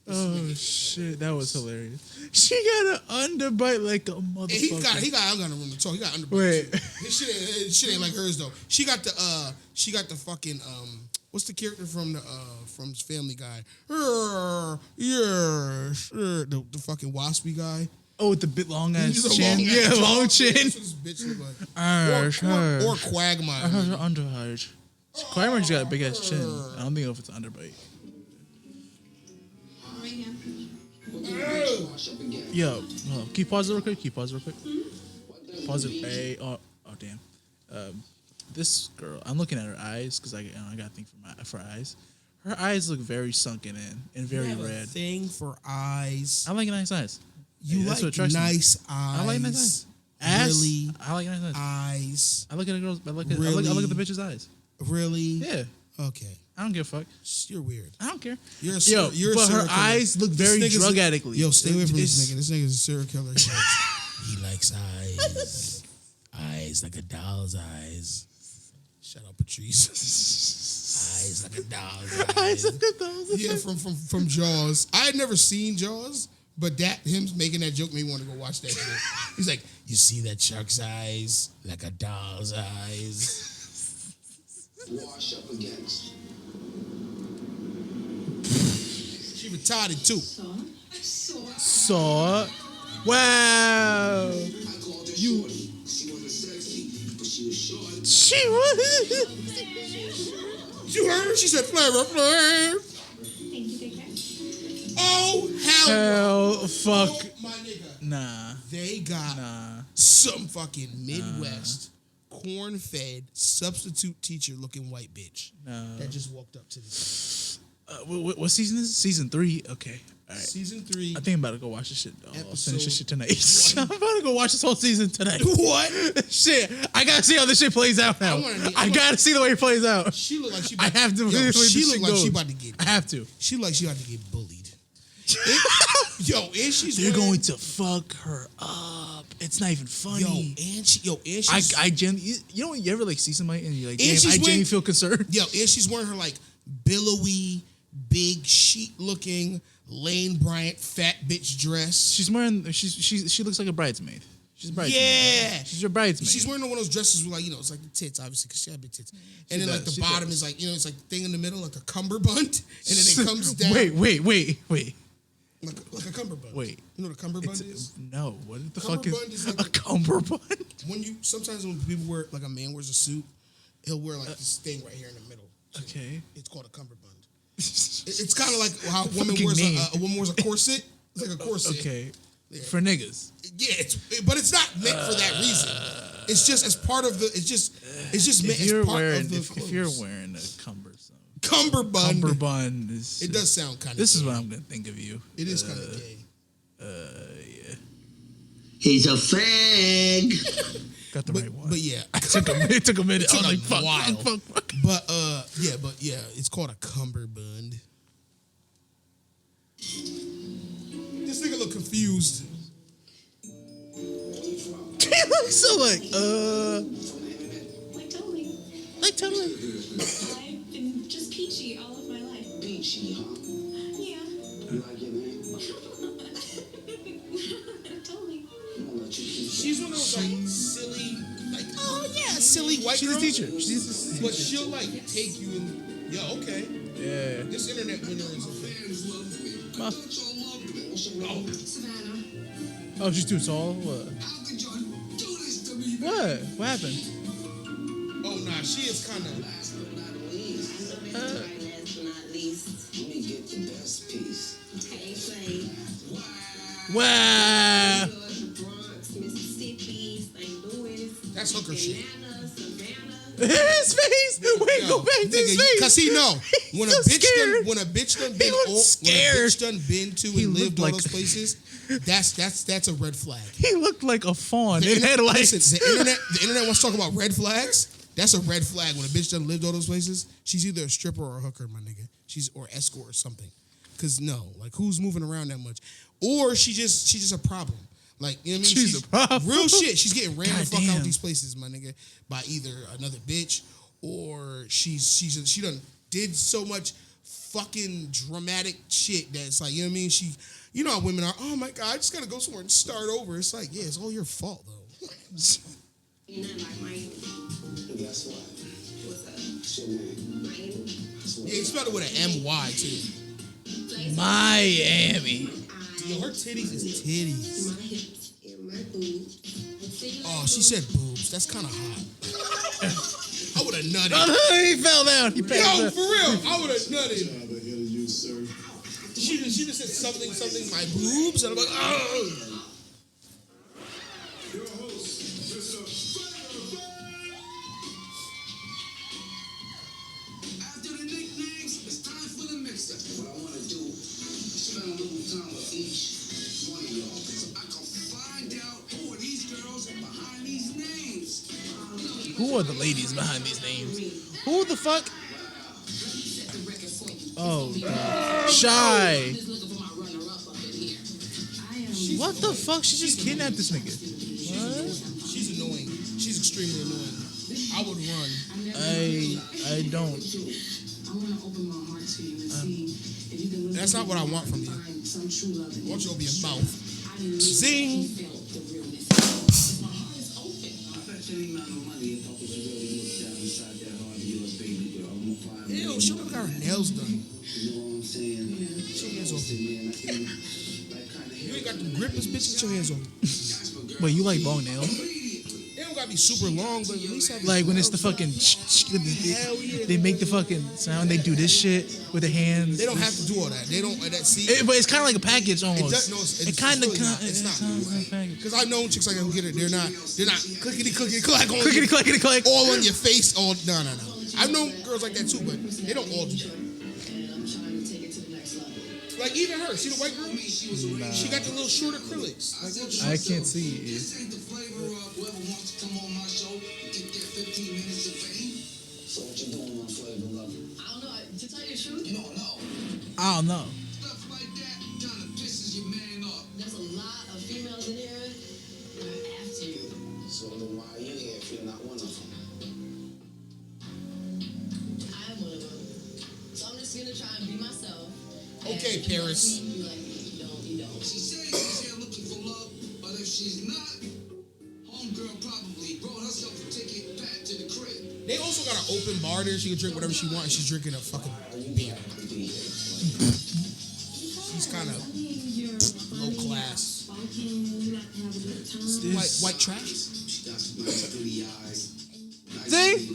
Oh shit, that was hilarious. She got an underbite like a motherfucker. He got I got room to talk. He got underbite. Wait. His shit ain't like hers though. She got the fucking what's the character from Family Guy? The fucking waspy guy. Oh, with the bit long ass He's a chin. long Yeah, ass long jaw. chin. That's what this bitch look like. Or Quagmire. Underhide. Quagmire's got a big ass chin. I don't think if it's an underbite. Yo, can you pause it real quick? Pause it. Hey, oh damn. This girl, I'm looking at her eyes because I got a thing for eyes. Her eyes look very sunken in and very red. Thing for eyes. I like nice eyes. You That's what like attracts me. nice eyes. I like nice eyes. Ass. Really? I like nice eyes. Eyes. I look at a girl's. I look at the bitch's eyes. Really? Yeah. Okay. I don't give a fuck. You're weird. I don't care. You're a But serial her killer. eyes look very drug addictly. Yo, stay away from this It's- nigga. This nigga's a serial killer. He likes eyes. Eyes like a doll's eyes. Shut up, Patrice. Eyes like a doll's eyes. Yeah, from Jaws. I had never seen Jaws, but him making that joke made me want to go watch that shit. He's like, you see that shark's eyes like a doll's eyes. Wash up against. She retarded too. Saw. Wow. I called her shorty. She wasn't sexy, but she she was short. She was. You heard her? She said flavor, flavor. Thank you, Big Mac. Oh, hell no. Hell, fuck. Oh, my nigga. Nah. They got some fucking Midwest, corn-fed, substitute teacher-looking white bitch that just walked up to this. What season is it? Season 3? Okay. All right. Season 3. I think I'm about to go watch this shit. I'll Episode finish this shit tonight. I'm about to go watch this whole season tonight. What? Shit. I gotta see how this shit plays out now. I gotta see the way it plays out. She look like she. I have to. She look like she about to get. I have to. She look like she about to get bullied. And she's. They're going to fuck her up. It's not even funny. And she's. I genuinely, you know, you ever like see somebody and you're like, And damn, she's I wearing- genuinely feel concerned. And she's wearing her like billowy, big sheet-looking Lane Bryant fat bitch dress. She looks like a bridesmaid. She's a bridesmaid. Yeah, She's a bridesmaid. she's wearing one of those dresses with like it's like the tits, obviously, because she had big tits. And then like the she bottom does. is like it's like the thing in the middle, like a cummerbund, and then it comes down. Wait. Like a cummerbund. Wait. You know what a cummerbund is? No, what the fuck is Cummerbund is like a cummerbund? Sometimes when people wear, like a man wears a suit, he'll wear like this thing right here in the middle. Okay. It's called a cummerbund. It's kind of like how a woman Fucking wears name. a woman wears a corset. It's like a corset. Okay. Yeah. For niggas. Yeah, but it's not meant for that reason. It's just as part of the. It's just meant as part of the. If you're wearing a cummerbund, cummerbund is. it does sound kind of. This is what I'm gonna think of you. It is kind of gay. Yeah. He's a fag. Got the right one. But yeah, it took a minute. took I was a like, fuck, while. fuck. but yeah, it's called a cummerbund. This nigga look confused. He looks so like Like totally. I've been just peachy all of my life. Peachy, huh? Yeah. You like it, man? Totally. I'm gonna let you keep She's one of those like silly, like silly white she's girl. a teacher. She's a But teacher. she'll like take you in. Yeah, okay. Yeah. This internet winner is a thing. Savannah. Oh, she's too tall. What? How could y'all do this to me? What happened? Oh nah, she is kind of. Last but not least, Last but not least. let me get the best piece. Hey, play. Wow. Bronx, Mississippi, St. Louis. That's hooker shit. Atlanta, Savannah. His face. Wait, Yo, go back to his face. Cause he know when a so bitch scared. done been looked when a scared. bitch done been to He and lived looked all like- those places. That's a red flag. He looked like a fawn The in internet- headlights. listen, the internet wants to talk about red flags. That's a red flag when a bitch done lived all those places. She's either a stripper or a hooker, my nigga. Or escort or something. Cause no, like who's moving around that much? Or she's just a problem. Like, you know what I mean? She's a problem. Real shit. She's getting ran the fuck out Goddamn. of these places, my nigga, by either another bitch or she done did so much fucking dramatic shit that it's like, you know what I mean? You know how women are, oh my God, I just gotta go somewhere and start over. It's like, yeah, it's all your fault though. You're not like Miami. Guess what? What's up? Shit, man. Miami. Yeah, you spelled it with an M-Y too. Miami. Yo, her titties is titties. My hips and my boobs. Oh, she said boobs. That's kind of hot. I would have nutted. He fell down. He passed Yo, out. for real, I would have nutted. Job ahead of you, sir. She just said something, my boobs, and I'm like, oh. Your host, Mr. After the nicknames, it's time for the mix-up. What I want to do is spend a little time with each one of y'all so I can find out who are these girls behind these names. Who are the ladies behind these names? Who the fuck? Oh, God. Shy. What the fuck? She just kidnapped this nigga. She's annoying. She's extremely annoying. I would run. I don't. I want to open my heart to you and see if you can That's not what I want from you. find some true love I in want it. you to open your mouth. Zing. Felt the realness. My heart is open. I bet you ain't got no money if I was really look down inside that heart of yours, baby girl. I'm gonna find Ew, she look got her nails done. You know what I'm saying? She hands off. Man, I can like kind of You ain't got the grip, this bitch. Get your hands off. Wait, you like long nails? They don't got might be super long, but at least have Like when it's the fucking, Hell yeah. they make the fucking sound. They do this shit with their hands. They don't have to do all that. They don't. That see. But it's kind of like a package almost. No, it kind of, really not. It's not. Because I know chicks like that who get it. They're not clickety clack on Clickety clackety clack. all on your face. All no. I've known girls like that too, but they don't all do that. And I'm trying to take it to the next level. Like even her, see the white girl? She got the little short acrylics. Like little I can't see it. This ain't the flavor of whoever wants to come on my show and get their 15 minutes of fame. So what you doing on Flavor Love? I don't know. To tell you the truth, You don't know. I don't know. Stuff like that kind of pisses your man off. there's a lot of females in here that are after you. So then why are you here if you're not one of them? I'm one of them. So I'm just gonna try and be myself. And Okay, if you like Paris. me, you like me. If you don't, you don't. She says she's here looking for love, but if she's not, homegirl probably brought herself a ticket back to the crib. They also got an open bar there. She can drink whatever she wants. She's drinking a fucking beer. She's kind of low class. White trash. She got some nice pretty eyes. See?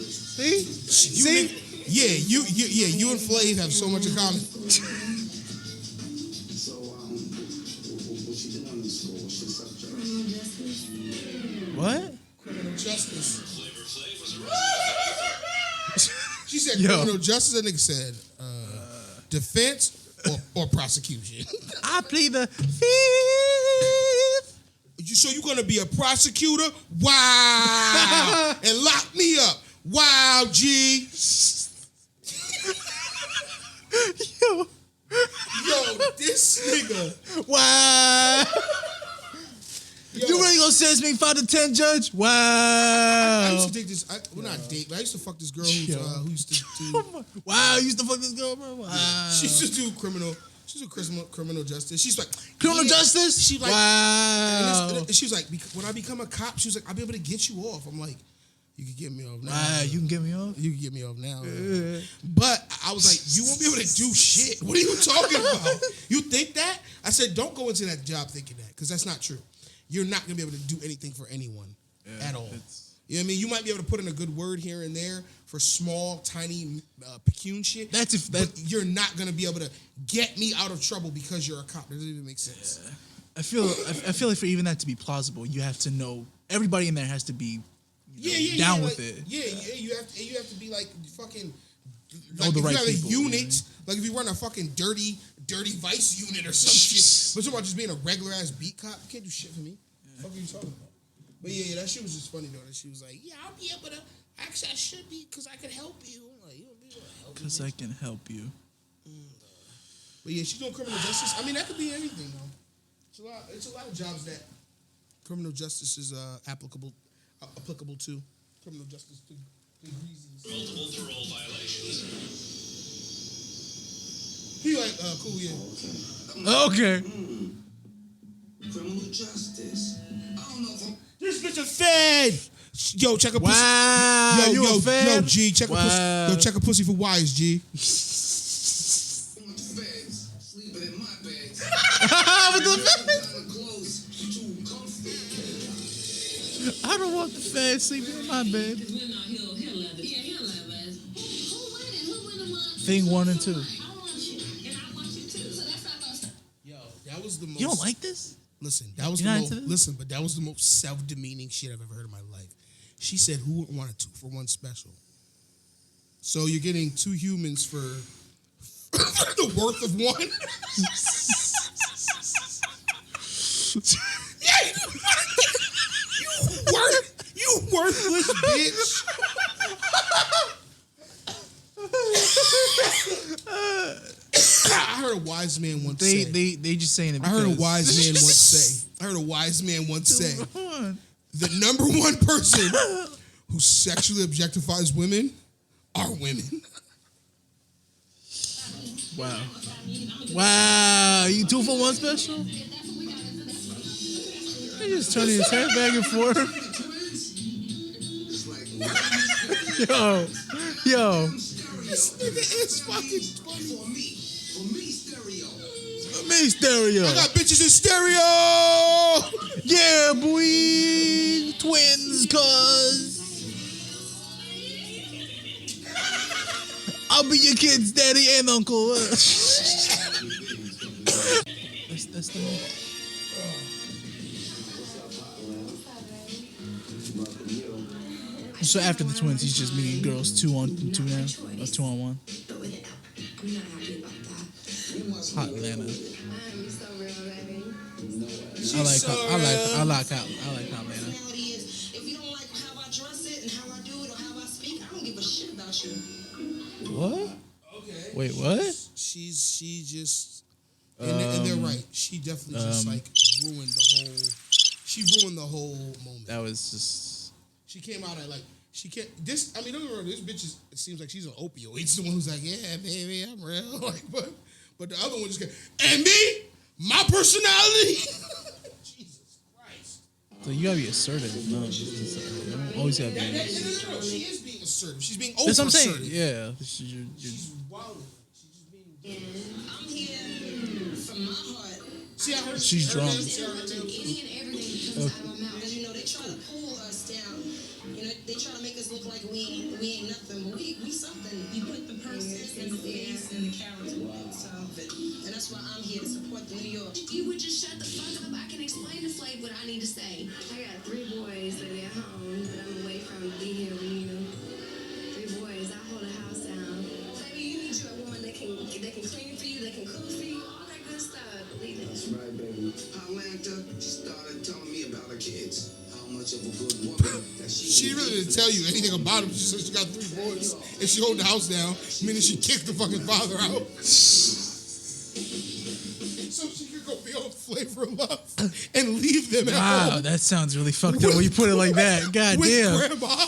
You and Flav have so much in common. So, what you doing in school? What's your subject? What? Criminal justice. She said Yo. criminal justice. That nigga said defense or prosecution. I plead the fifth. So you gonna be a prosecutor? Wow! And lock me up? Wow, G. Yo. Yo, this nigga. Wow. Yo. You really gonna sentence me 5 to 10, Judge? I Wow. used to take this. Well, not date, but I used to fuck this girl who used to do. Wow, you used to fuck this girl, bro. Wow. She used to do criminal. She used to do criminal justice. She's like Criminal yeah. justice? She like. Wow. And she was like, when I become a cop, she was like, I'll be able to get you off. I'm like, you can get me off now. Wow, you can get me off? You can get me off now. But I was like, you won't be able to do shit. What are you talking about? You think that? I said, don't go into that job thinking that, because that's not true. You're not going to be able to do anything for anyone at all. You know what I mean? You might be able to put in a good word here and there for small, tiny, pecun shit. But you're not going to be able to get me out of trouble because you're a cop. That doesn't even make sense. I feel like for even that to be plausible, you have to know everybody in there has to be down with it. Yeah, you have to be like fucking. Know Like the if right you have people, a unit, like if you run a fucking dirty vice unit or some shit. But about just being a regular ass beat cop, you can't do shit for me. What are you talking about? But yeah, that shit was just funny though. That she was like, yeah, I'll be able to. Actually, I should be because I could help you. I'm like, you don't be able to help me. Because I can help you. But yeah, she's doing criminal justice. I mean, that could be anything though. It's a lot of jobs that criminal justice is applicable to. Criminal justice degrees. Multiple parole violations. He like, cool, yeah. Okay. Criminal justice. I don't know if I'm. This bitch a fed. Yo, check a pussy. Wow. Yo, you a fan? yo, G, check a pussy. Yo, check a pussy for wise, G. on the feds, sleeping in my bed. With the feds? Kind of close, too comfy. I don't want the feds sleeping in my bed. He'll love it. Yeah, he'll love us. Who win it? Who win the one? Thing 1 and 2. I want you, and I want you too. So that's not gonna. Yo, that was the most. You don't like this? Listen, that was You're the not most. into this? Listen, but that was the most self-demeaning shit I've ever heard in my life. She said, "Who wouldn't want a 2-for-1 special?" So you're getting 2 humans for the worth of one. Yeah, you worthless bitch. I heard a wise man once say. They just saying it I because. heard a wise man once say. The number one person who sexually objectifies women are women. Wow. Wow. You 2-for-1 special? He just turning his head back and forth. Yo. This nigga is fucking funny. For me, stereo. Me stereo. I got bitches in stereo. Yeah, boy. twins, cuz. I'll be your kid's daddy and uncle. That's the one. So after the twins, he's just meeting girls 2-on-2 now, or 2-on-1. But with it, I'm not happy about that. Hot Atlanta. I'm so real, baby. I like Hot Atlanta. Reality is, if you don't like how I dress it and how I do it or how I speak, I don't give a shit about you. What? Okay. Wait, what? She just, and they're right. She definitely just like ruined the whole. She ruined the whole moment. That was just. She came out at like she can't. This I mean, don't get me wrong. This bitch is. It seems like she's an opioid. It's the one who's like, yeah, baby, I'm real. Like, but the other one just and me, my personality. Jesus Christ. So you gotta be assertive. No, always gotta be. No, she is being assertive. She's being over That's what I'm saying. assertive. Yeah. She's wilding. She's just being. I'm here from my heart. See how her. She's drunk. Any and everything that comes out of my mouth. Because, you know, they try to pull us down. You know, they try to make us look like we ain't nothing, but we something. You put the person in the face and the character. So, and that's why I'm here to support the New York. If you would just shut the fuck up, I can explain to Slave what I need to say. I got 3 boys that are at home that I'm away from to be here with you. 3 boys, I hold a house down. Baby, you need you a woman that can clean for you, that can cook for you, all that good stuff. Believe it. That's right, baby. Atlanta started telling me about her kids. How much of a good woman that She really didn't tell you anything about him. She said she got 3 boys and she hold the house down, meaning she kicked the fucking father out. So she could go be on Flavor of Love and leave them at Wow, home. that sounds really fucked up when you put it like that. God With damn. grandma.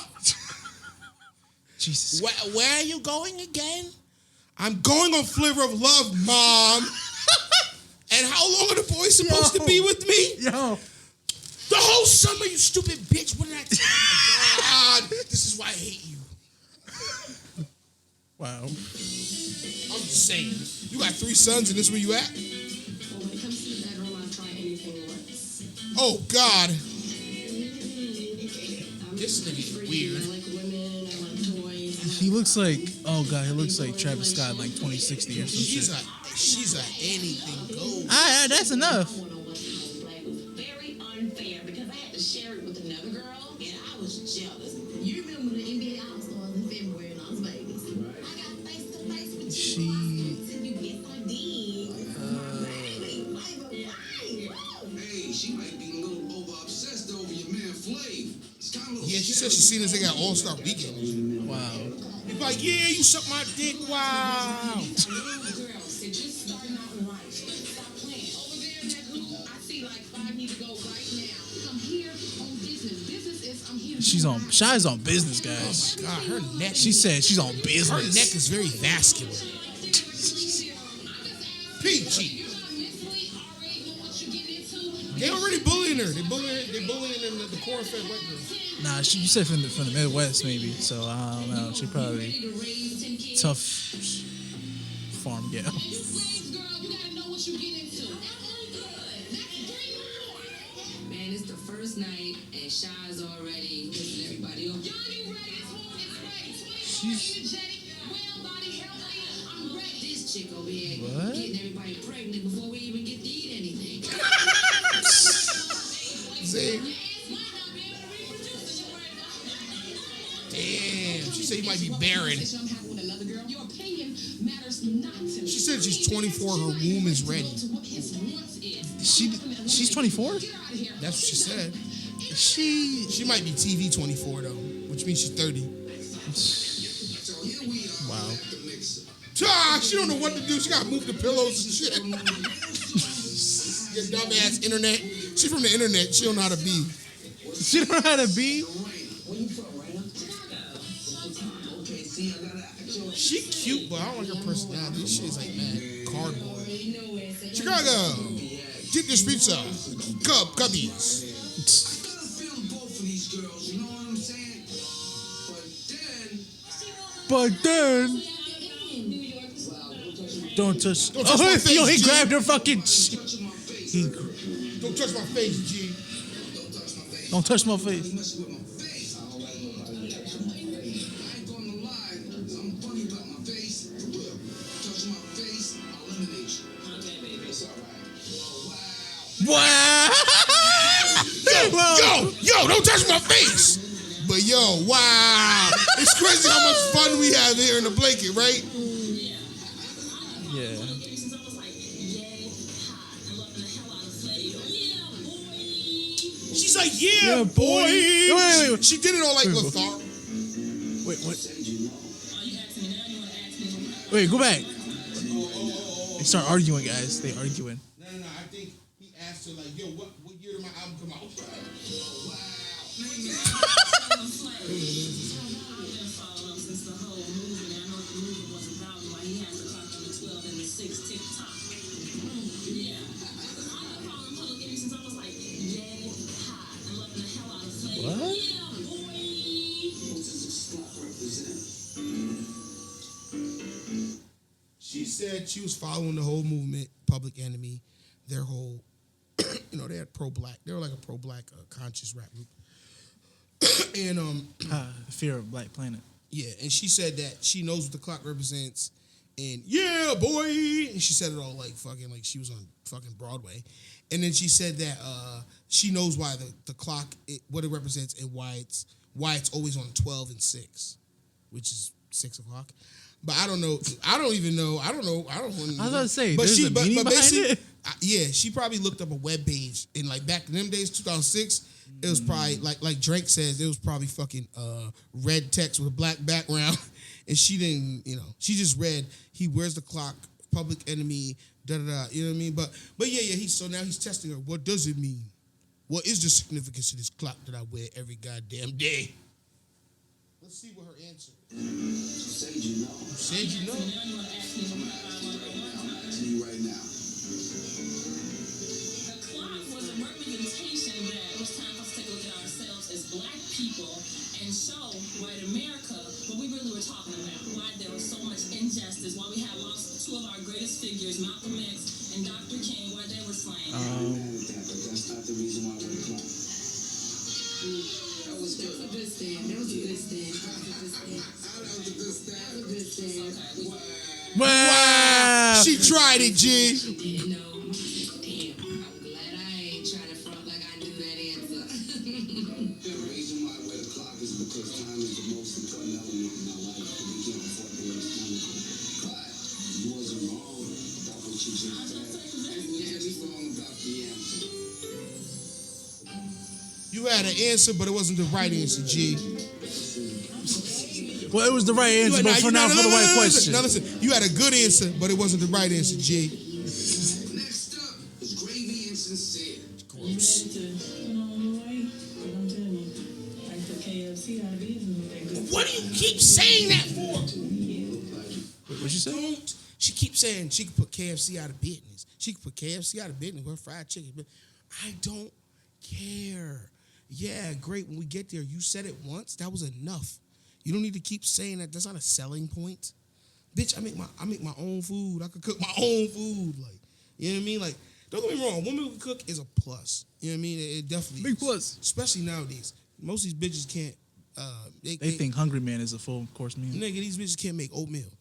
Jesus. Where are you going again? I'm going on Flavor of Love, Mom. And how long are the boys supposed to be with me? Yo. The whole summer, you stupid bitch. What did I tell you? Oh my God. This is why I hate you. Wow. I'm just saying. You got 3 sons and this is where you at? Well, when it comes to the bedroom, I'll try anything once. Oh, God. This nigga's I weird. like women, I like toys. He looks like, oh God, he looks like Travis Scott in like 2060 or some shit. She's a anything goes. That's enough. One-on-one house play was very unfair because I had to share it with another girl, and I was jealous. You remember the NBA All-Stars in February in Las Vegas? I got face-to-face with you. Until you get my D. Hey, she might be a little over-obsessed over your man Flav. Yeah, she said she seen this thing at All-Star Weekend. Wow. He's like, yeah, you suck my dick. Wow. Girls, they're just starting out in life. Stop playing. Over there in that group, I see like 5 need to go right now. I'm here on business. Business is I'm here. Shy's on business, guys. God, her neck. She said she's on Her business. neck is very vascular. Peachy. They already bullying her. They bullying in the corn-fed white girls. Nah, you said from the Midwest maybe, so I don't know. She probably tough farm gal. Man, it's the first night and Shy's already pissing everybody off. This chick over here What? getting everybody pregnant before we even get to eat anything. See? Damn. She said he might be barren. She said she's 24. Her womb is ready. She's 24? That's what she said. She She might be TV 24 though, which means she's 30. wow. She don't know what to do. She gotta move the pillows and shit. Your dumbass internet. She's from the internet. She don't know how to be. She don't know how to be. She cute, but I don't like her personality. This shit is like mad cardboard. Chicago. Get this pizza. Cubbies. But then don't touch. Don't touch my face, Yo, he G. grabbed her fucking. Don't touch my face, G. Don't touch my face. You messing with my face. I ain't gonna lie. I'm funny about my face. For real. Touch my face, I'll eliminate you. Okay, baby. It's all right. Oh, wow. Yo, don't touch my face. But yo, wow. It's crazy how much fun we have here in the blanket, right? Yeah. She's like, yeah, boy. Wait. She did it on like Lothar. Wait, what? Wait, go back. They start arguing, guys. They arguing. No. I think he asked her like, yo, what year did my album come out? What? She said she was following the whole movement, Public Enemy, their whole, they had pro-black. They were like a pro-black conscious rap group. And The Fear of Black Planet. yeah, and she said that she knows what the clock represents, and yeah, boy, and she said it all like fucking like she was on fucking Broadway, and then she said that she knows why the clock what it represents and why it's always on 12 and 6, which is 6 o'clock. But I don't know. I don't even know. I don't know. I don't want to. I was about to say, but there's a meaning behind it. Yeah, she probably looked up a web page in like back in them days, 2006. It was probably like Drake says, it was probably fucking red text with a black background, and she didn't. She just read. He wears the clock. Public Enemy. Da da da. You know what I mean? But yeah. So now he's testing her. What does it mean? What is the significance of this clock that I wear every goddamn day? Let's see what her answer is. Said you know. Said you know. I'll tell you right now. The clock was a representation that it was time for us to take a look at ourselves as black people and show white America what we really were talking about. Why there was so much injustice, why we had lost two of our greatest figures, Malcolm X and Dr. King, why they were slain. I'm mad at that, but that's not the reason why we're clock. That was a good stand. That was a good stand. Wow. She tried it, G. She didn't know. Damn. I'm glad I ain't trying to front like I knew that answer. The reason why I wear the clock is because time is the most important element in my life. And we can't afford to waste time. But you wasn't wrong about what you just said. And you had me wrong about the answer. You had an answer, but it wasn't the right answer, G. Well, it was the right answer, but for the right question. Now listen, you had a good answer, but it wasn't the right answer, G. Next up is Gravy and Sincere. Gross. What do you keep saying that for? What'd you say? Don't. She keeps saying she could put KFC out of business. She could put KFC out of business with fried chicken. But I don't care. Yeah, great. When we get there, you said it once. That was enough. You don't need to keep saying that. That's not a selling point. Bitch, I make my own food. I could cook my own food. Like, you know what I mean? Like, don't get me wrong. A woman who can cook is a plus. You know what I mean? It definitely Big is. plus. Especially nowadays. Most of these bitches can't. They think Hungry Man is a full course meal. Nigga, these bitches can't make oatmeal.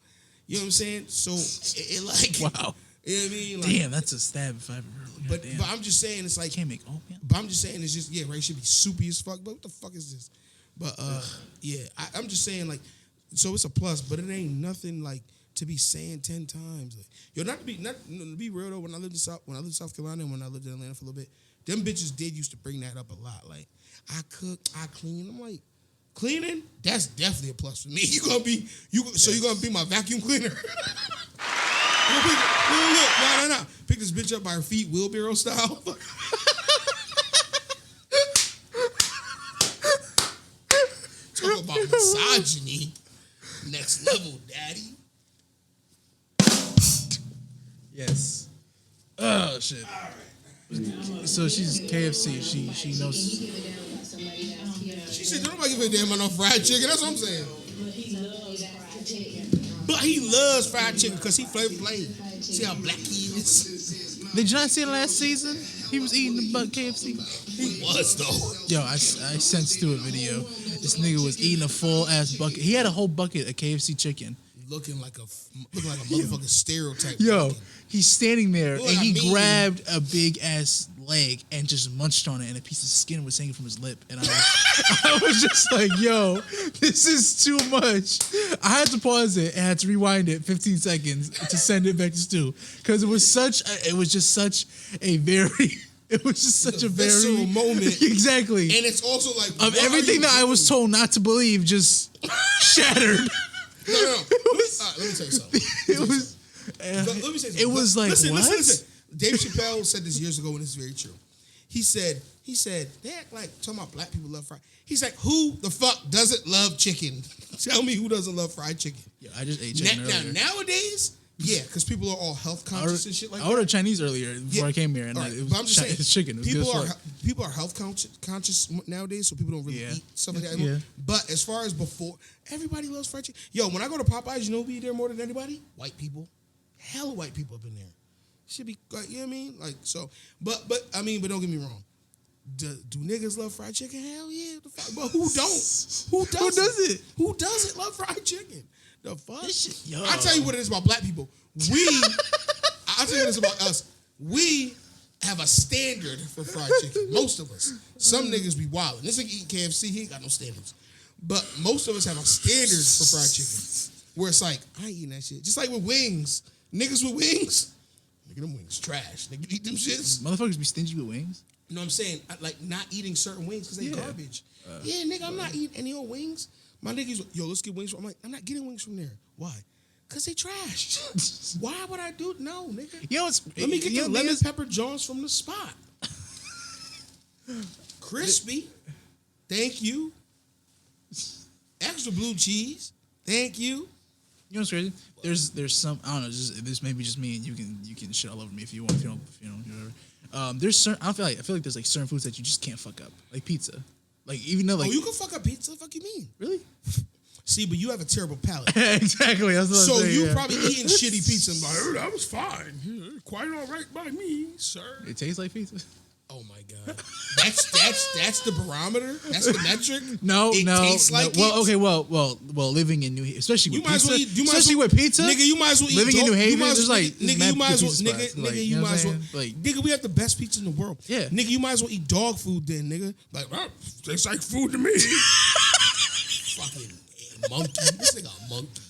You know what I'm saying? So it like Wow. You know what I mean? Like, Damn, that's a stab if I ever heard one. but Goddamn. I'm just saying it's like Can't make oatmeal. But I'm just saying it's just right. It should be soupy as fuck. But what the fuck is this? But yeah, I'm just saying like, so it's a plus, but it ain't nothing like to be saying 10 times. Like, yo, not to be real though. When I lived in South Carolina and when I lived in Atlanta for a little bit, them bitches did used to bring that up a lot. Like, I cook, I clean. I'm like, cleaning? That's definitely a plus for me. So you're gonna be my vacuum cleaner. No. Pick this bitch up by her feet, wheelbarrow style. Talk about misogyny. Next level, daddy. Yes. Oh shit. So she's KFC. She knows. She said, "Don't nobody give a damn about no fried chicken." That's what I'm saying. But he loves fried chicken because he flavor. See how black he is. Did you not see it last season? He was eating the KFC. He was though. Yo, I sent Stu a video. This nigga was eating a full ass bucket. He had a whole bucket of KFC chicken. Looking like a motherfucking stereotype. Yo, bucket. he's standing there Look, and he I mean- grabbed a big ass leg and just munched on it, and a piece of skin was hanging from his lip. And I was just like, yo, this is too much. I had to pause it and had to rewind it 15 seconds to send it back to Stu because it was just such a very visceral moment. Exactly. And it's also like Of everything that I was told not to believe just shattered. No. Let me tell you something. It was. Let me say something. It was like, listen, what? Listen. Dave Chappelle said this years ago, and it's very true. He said they act like talking about black people love fried. He's like, who the fuck doesn't love chicken? Tell me who doesn't love fried chicken. Yeah, I just ate chicken earlier. Nowadays, yeah, because people are all health conscious and shit like that. I ordered Chinese earlier before I came here, and Right. it was But I'm just saying, it's chicken. It was good as fuck. people are health conscious nowadays, so people don't really eat stuff like that anymore. Yeah. But as far as before, everybody loves fried chicken. Yo, when I go to Popeyes, you know who eat there more than anybody? White people. Hella white people up in there. Should be, you know what I mean? Like, so, but don't get me wrong. Do niggas love fried chicken? Hell yeah. The fuck? But who don't? Who does it? Who doesn't love fried chicken? The fuck? I'll tell you what it is about black people. I'll tell you what it is about us. We have a standard for fried chicken. Most of us. Some niggas be wildin'. This nigga eating KFC, he ain't got no standards. But most of us have a standard for fried chicken. Where it's like, I ain't eating that shit. Just like with wings. Niggas with wings, nigga, them wings trash. Nigga, eat them shits. Motherfuckers be stingy with wings. You know what I'm saying? Like not eating certain wings because they garbage. Yeah, nigga, I'm not eating any old wings. My niggas, yo, let's get wings. I'm like, I'm not getting wings from there. Why? Because they trash. Why would I do it? No, nigga. You know, Let me get the lemon pepper Johns from the spot. Crispy. Thank you. Extra blue cheese. Thank you. You know what's crazy? There's some, I don't know, this may be just me, and you can shit all over me if you want, if you don't, whatever. There's certain, I feel like there's like certain foods that you just can't fuck up, like pizza. Like even though like you can fuck up pizza. Fuck you mean? Really? See, but you have a terrible palate. Exactly. That's what So I'm saying, you yeah. probably eating shitty pizza and like, oh, that was fine. Quite all right by me, sir. It tastes like pizza. Oh my god. That's the barometer? That's the metric? No. Tastes like well, it? okay, well, living in New Haven, especially with pizza, especially with pizza, nigga, you might as well eat living in New Haven. Nigga, There's like you might as well, you know what I'm saying? Like, nigga, we have the best pizza in the world. Yeah. Nigga, you might as well eat dog food then, nigga. Like, tastes like food to me. Fucking monkey. This nigga a monkey.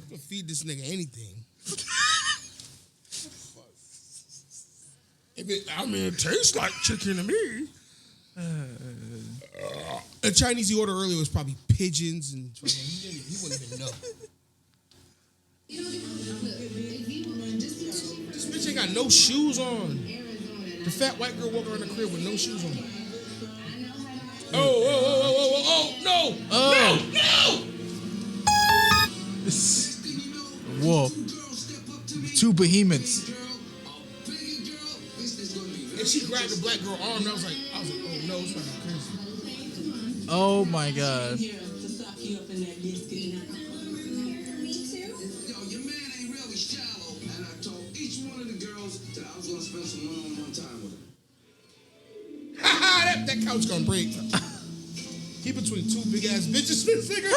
Fuck. Feed this nigga anything. It tastes like chicken to me. A Chinese he ordered earlier was probably pigeons and he wouldn't even know. This bitch ain't got no shoes on. The fat white girl walking around the crib with no shoes on. Oh, no! whoa, two behemoths. And she grabbed the black girl arm, and I was like, oh no, it's fucking crazy. Oh my god. Yo, your man ain't really shallow. And I told each one of the girls that I was gonna spend some one-on-one time with her. Ha that couch gonna break. He between two big ass bitches, this nigga.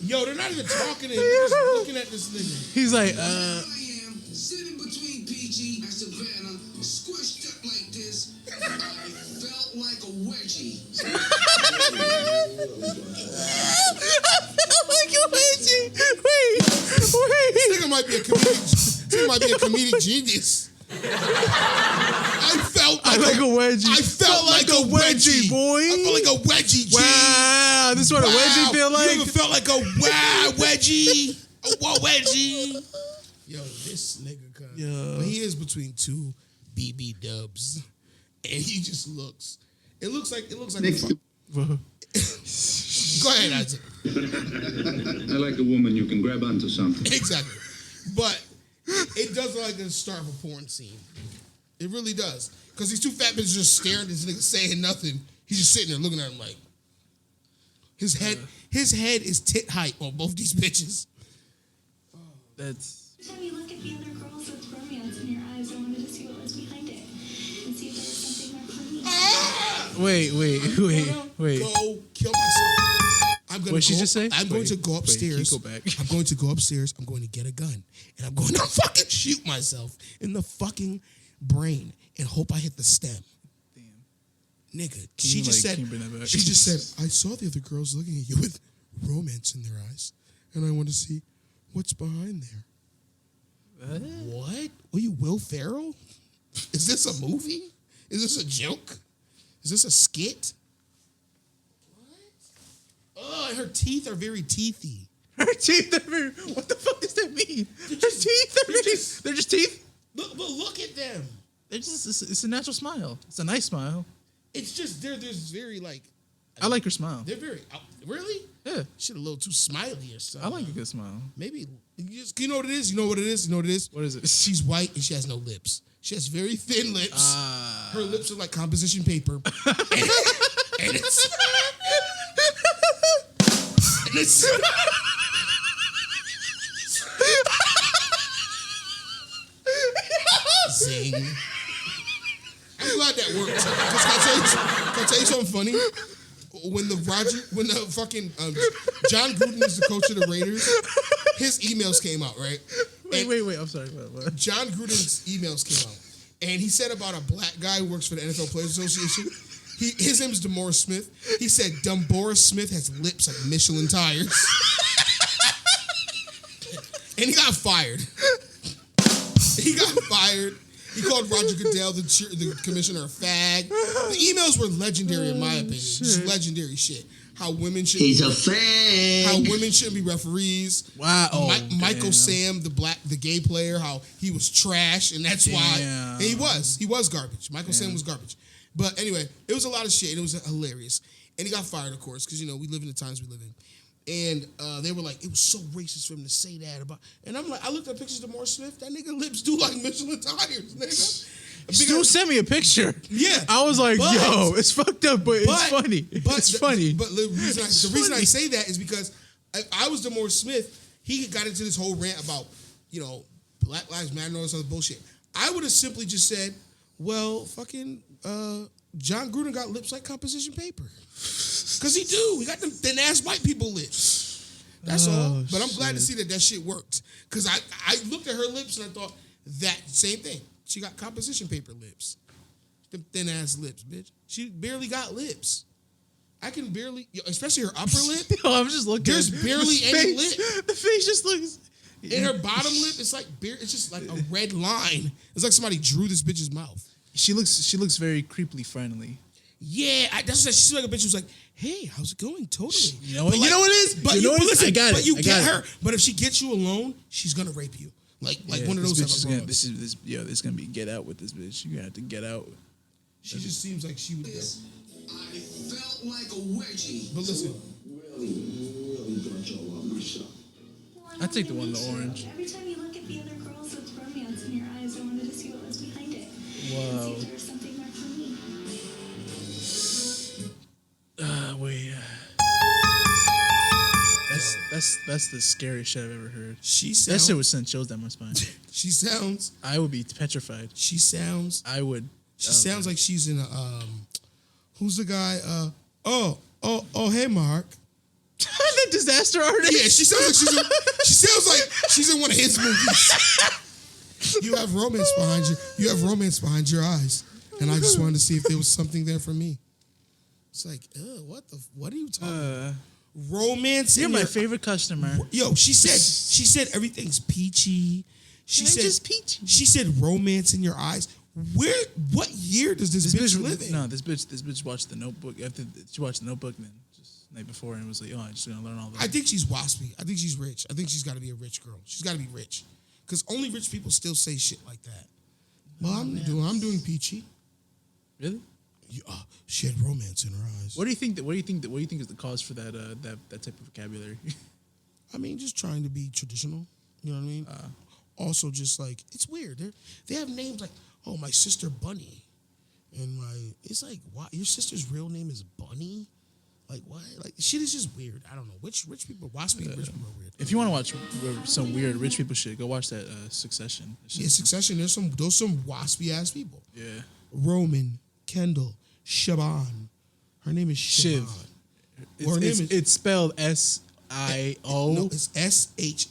Yo, they're not even talking to him. They're just looking at this nigga. He's like, I am sitting between PG and Savannah, squished up like this. I felt like a wedgie. like a wedgie. Wait. This nigga might be a comedic genius. I felt like a wedgie. I felt like a wedgie, boy. I felt like a wedgie. G. Wow, this is what a wedgie feel like. You ever felt like a wedgie? A wedgie. Yo, this nigga, but he is between two BB dubs, and he just looks. It looks like. Go ahead, Isaac. I like a woman you can grab onto something. Exactly, but it does look like the start of a porn scene. It really does, because these two fat bitches just staring at this nigga saying nothing. He's just sitting there looking at him like his head is tit height on both these bitches. That's. Time you look at the other girl Wait. Go kill myself. I'm gonna. What did she just say? I'm going to go Wait, upstairs. go back. I'm going to go upstairs. I'm going to get a gun, and I'm going to fucking shoot myself in the fucking brain and hope I hit the stem. Damn. Nigga, Can you bring that back? she just said, I saw the other girls looking at you with romance in their eyes, and I want to see what's behind there. What? Are you Will Ferrell? Is this a movie? Is this a joke? Is this a skit? What? Oh, and her teeth are very teethy. Her teeth are very. What the fuck does that mean? Her teeth are very. They're just teeth. But look at them. They're just. It's a natural smile. It's a nice smile. It's just there's very like. I like her smile. They're very really. Yeah. Shit, a little too smiley or something. I like a good smile. Maybe you know what it is. You know what it is. You know what it is. What is it? She's white and she has no lips. She has very thin lips. Her lips are like composition paper, and it's. And it's Zing. I'm glad that worked. Can I tell you something funny? When the fucking John Gruden was the coach of the Raiders, his emails came out, right? Wait. I'm sorry. What? John Gruden's emails came out, and he said about a black guy who works for the NFL Players Association. His name is DeMaurice Smith. He said DeMaurice Smith has lips like Michelin tires, and he got fired. He called Roger Goodell, the commissioner, a fag. The emails were legendary, in my opinion. Just legendary shit. How women should. He's a fag. How women shouldn't be referees. Wow. Michael Sam, the gay player, how he was trash, and that's why. And he was garbage. Michael Sam was garbage. But anyway, it was a lot of shit, and it was hilarious. And he got fired, of course, because we live in the times we live in. And they were like, it was so racist for him to say that about. And I'm like, I looked at pictures of DeMaurice Smith. That nigga lips do like Michelin tires, nigga. Stu sent me a picture. Yeah, I was like, yo, it's fucked up, but it's funny. It's funny. But the reason I say that is because if I was DeMaurice Smith, he got into this whole rant about, Black Lives Matter and all this other bullshit. I would have simply just said, well, fucking John Gruden got lips like composition paper. Because he do. He got them thin-ass white people lips. That's all. But I'm glad to see that shit worked. Because I looked at her lips and I thought, that same thing. She got composition paper lips. Them thin-ass lips, bitch. She barely got lips. I can barely, especially her upper lip. I'm just looking. There's barely any lip. The face just looks. In her bottom lip, it's just like a red line. It's like somebody drew this bitch's mouth. She looks very creepily friendly. Yeah, that's what she's like a bitch who's like, hey, how's it going? Totally. You know what? You know what it is? But you know what it is? listen, I got but it. you I get got her. it. But if she gets you alone, she's gonna rape you. Like one of those. This gonna be get out with this bitch. You're gonna have to get out. She just seems like she would go. I felt like a wedgie. But listen. Really got y'all off my shop. I take the one, the orange. Every time you look at the other girls with romance in your eyes, I wanted to see what was behind it. Wow. See if there was something more for me. Wait. That's the scariest shit I've ever heard. That shit would send chills down my spine. She sounds. I would be petrified. She sounds. I would. She sounds like she's in a. Who's the guy? Hey, Mark. The disaster artist. Yeah, she sounds like she's in one of his movies. You have romance behind you. You have romance behind your eyes, and I just wanted to see if there was something there for me. It's like, what are you talking about? Romance. You're my favorite customer. Yo, she said everything's peachy. She said just peachy. She said romance in your eyes. What year does this bitch live in? No, this bitch watched The Notebook. After she watched The Notebook, and then just the night before, and was like, "Oh, I'm just gonna learn all this." I think she's waspy. I think she's rich. I think she's got to be a rich girl. She's got to be rich, because only rich people still say shit like that. Well, I'm doing peachy. Really? She had romance in her eyes. What do you think is the cause for that type of vocabulary? I mean, just trying to be traditional. You know what I mean? Also, just like it's weird. They have names like, oh, my sister Bunny, and it's like, why your sister's real name is Bunny? Like what? Like shit is just weird. I don't know. Rich people, waspy rich people are weird. If you want to watch some weird rich people shit, go watch that Succession. Yeah, Succession. There's some waspy ass people. Yeah. Roman, Kendall, Siobhan. Her name is Shiv. Siobhan. Or her name is It's spelled S-I-O. no, it's SHIOBH.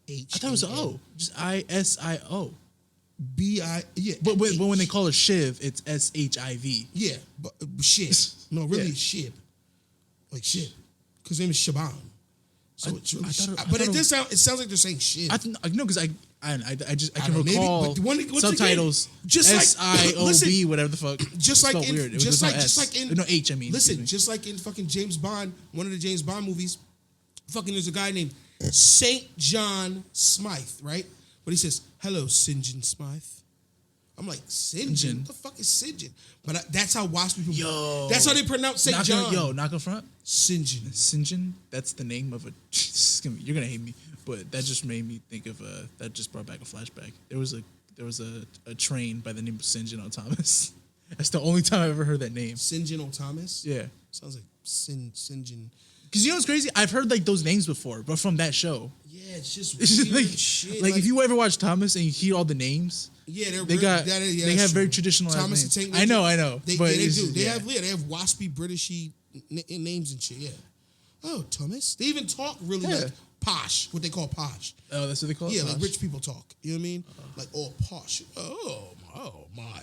I thought it was an O. Just I-S-I-O. B-I, yeah. But when they call her Shiv, it's S-H-I-V. Yeah, but Shib. No, really, it's Shib. Like Shib. Because his name is Shaban. So it's really but it does sound. It sounds like they're saying Shib. I know because I can maybe, recall but once subtitles. Again, just like S-I-O-B, whatever the fuck. Just like spelled in, weird. just like no just S. like in no H. I mean, listen, just like in fucking James Bond, one of the James Bond movies. Fucking, there's a guy named Saint John Smythe, right? But he says, "Hello, St. John Smythe." I'm like, St. John? What the fuck is St. John? But that's how Wasp people. Yo, that's how they pronounce St. John. Knock in front. St. John. St. John. That's the name of a. You're gonna hate me, but that just made me think of that just brought back a flashback. There was a train by the name of St. John Thomas. That's the only time I ever heard that name. St. John Thomas. Yeah, sounds like St. John. Because you know what's crazy? I've heard like those names before, but from that show. Yeah, it's just weird like, shit. Like if you ever watch Thomas and you hear all the names. Yeah, they have very traditional Thomas names. The Tank I know. They but do. They have waspy Britishy names and shit. Yeah. Oh, Thomas. They even talk really like posh. What they call posh. Oh, that's what they call it. Yeah, posh? like rich people talk. You know what I mean? Like all posh. Oh my.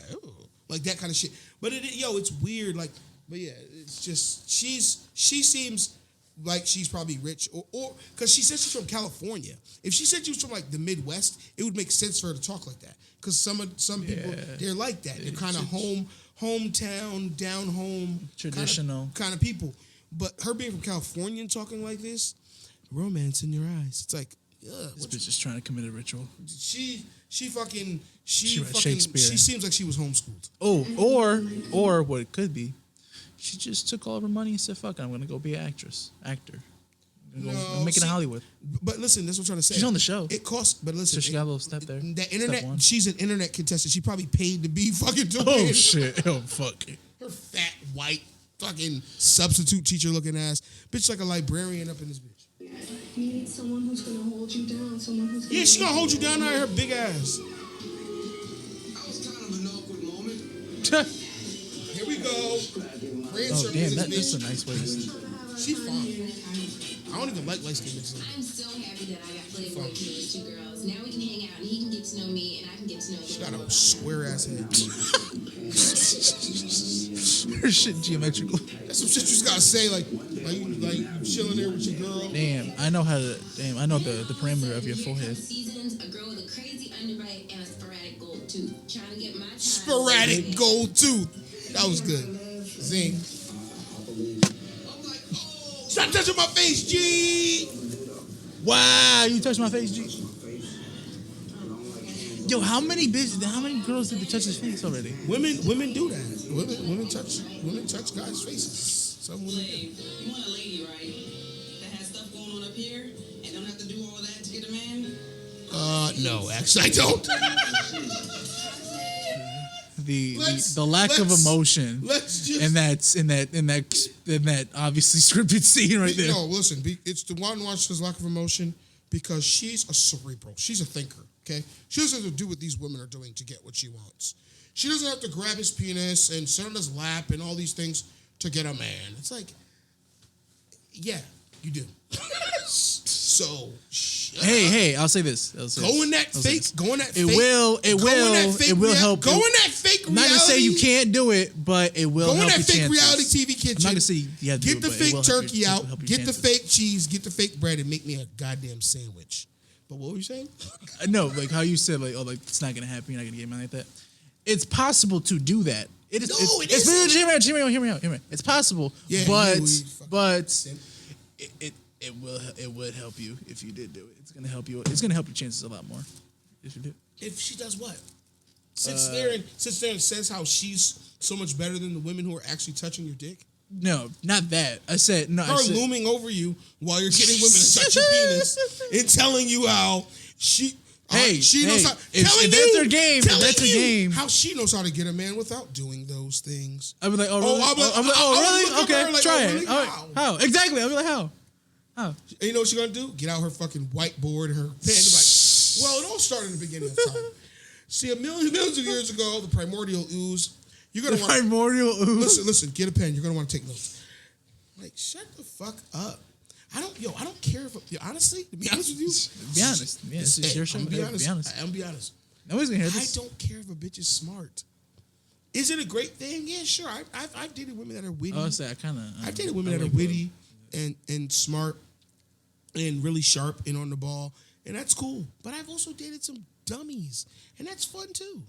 Like that kind of shit. But it's weird. Like, but yeah, it's just she seems like she's probably rich, or because she said she's from California. If she said she was from like the Midwest, it would make sense for her to talk like that. Because some people they're like that. They're kind of hometown, down home, traditional kind of people. But her being from California and talking like this, romance in your eyes. It's like, this bitch is trying to commit a ritual. She fucking Shakespeare. She seems like she was homeschooled. Oh, or what it could be. She just took all of her money and said, "Fuck it, I'm gonna go be an actor. I'm making it Hollywood." But listen, that's what I'm trying to say. She's on the show. It costs, but listen, so she got a little step there. The internet. She's an internet contestant. She probably paid to be fucking. Oh shit! Oh fuck. Her fat white fucking substitute teacher looking ass bitch like a librarian up in this bitch. You need someone who's gonna hold you down. Someone who's gonna she gonna hold you down out of her big ass. That was kind of an awkward moment. Here we go. Oh damn, that's a nice way to see. She fine. I don't even like light skin bitches. I'm so happy that I got Playboy with those two girls. Now we can hang out and he can get to know me and I can get to know him. She got a square ass head. Her shit geometrical. That's some shit you just gotta say, like you chilling there with your girl. Damn, I know the parameter of your forehead. Seasons, a girl with a crazy underbite and a sporadic gold tooth. Trying to get my time. Sporadic gold tooth. That was good. Zing. Stop touching my face, G. Wow, you touched my face, G. Yo, how many girls did they touch his face already? Women do that. Women touch guys' faces. Some women do. You want a lady, right? That has stuff going on up here and don't have to do all that to get a man? No, actually I don't. The lack of emotion in that obviously scripted scene right there. No, listen, it's the one watch this lack of emotion because she's a cerebral. She's a thinker. Okay, she doesn't have to do what these women are doing to get what she wants. She doesn't have to grab his penis and sit on his lap and all these things to get a man. It's like, yeah, you do. So, hey, I'll say this. Go in that fake. It will help. Go in that fake reality. I'm not gonna say you can't do it, but it will help your chances. Go in that fake reality TV kitchen. I'm not gonna say you have to get do the it, fake turkey out. Get the chances. fake cheese. Get the fake bread and make me a goddamn sandwich. But what were you saying? No, like how you said, like it's not gonna happen. You're not gonna get a man like that. It's possible to do that. It is. Hear me out. It's possible. Yeah, but it would help you if you did do it. It's gonna help you. It's gonna help your chances a lot more if you do. If she does what? Sits there and says how she's so much better than the women who are actually touching your dick. No, not that. I said no. Her looming over you while you're getting women to touch your penis and telling you how she knows how. If that's her game, that's her game. How she knows how to get a man without doing those things. I'd be like, oh really? Really? Okay, try it. How? Exactly. I'll be like, how? And you know what she's gonna do? Get out her fucking whiteboard and her pen. Like, well, it all started in the beginning of time. See, millions of years ago, the primordial ooze You're gonna want primordial ooze. listen. Get a pen. You're gonna want to take notes. Like, shut the fuck up. I don't care if honestly, to be honest with you. Be honest. Yeah, it's your show. I'm gonna Be honest. I'm be honest. Nobody's gonna hear this. I don't care if a bitch is smart. Is it a great thing? Yeah, sure. I've dated women that are witty. Oh, so I've dated women that are witty and smart and really sharp and on the ball, and that's cool. But I've also dated some dummies, and that's fun too.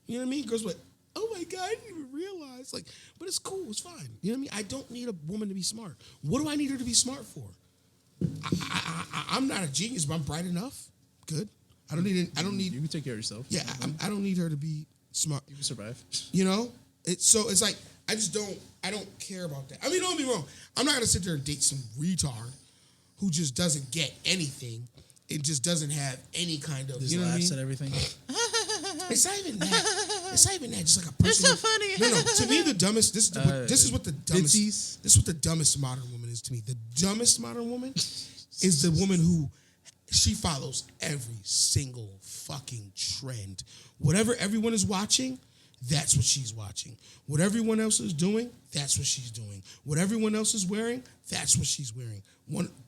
You know what I mean? Girls like, oh my God, I didn't even realize. Like, but it's cool. It's fine. You know what I mean? I don't need a woman to be smart. What do I need her to be smart for? I'm not a genius, but I'm bright enough. Good. I don't need. You can take care of yourself. Yeah, I don't need her to be smart. You can survive. You know, it's like I don't care about that. I mean, don't get me wrong. I'm not gonna sit there and date some retard who just doesn't get anything. It just doesn't have any kind of. Just you know what I laughs mean? at everything. It's not even that. It's not even that. Just like a person. It's so funny. No. To me, the dumbest. This is what the dumbest. Ditzies. This is what the dumbest modern woman is to me. The dumbest modern woman is the woman who she follows every single fucking trend. Whatever everyone is watching, that's what she's watching. What everyone else is doing, that's what she's doing. What everyone else is wearing, that's what she's wearing.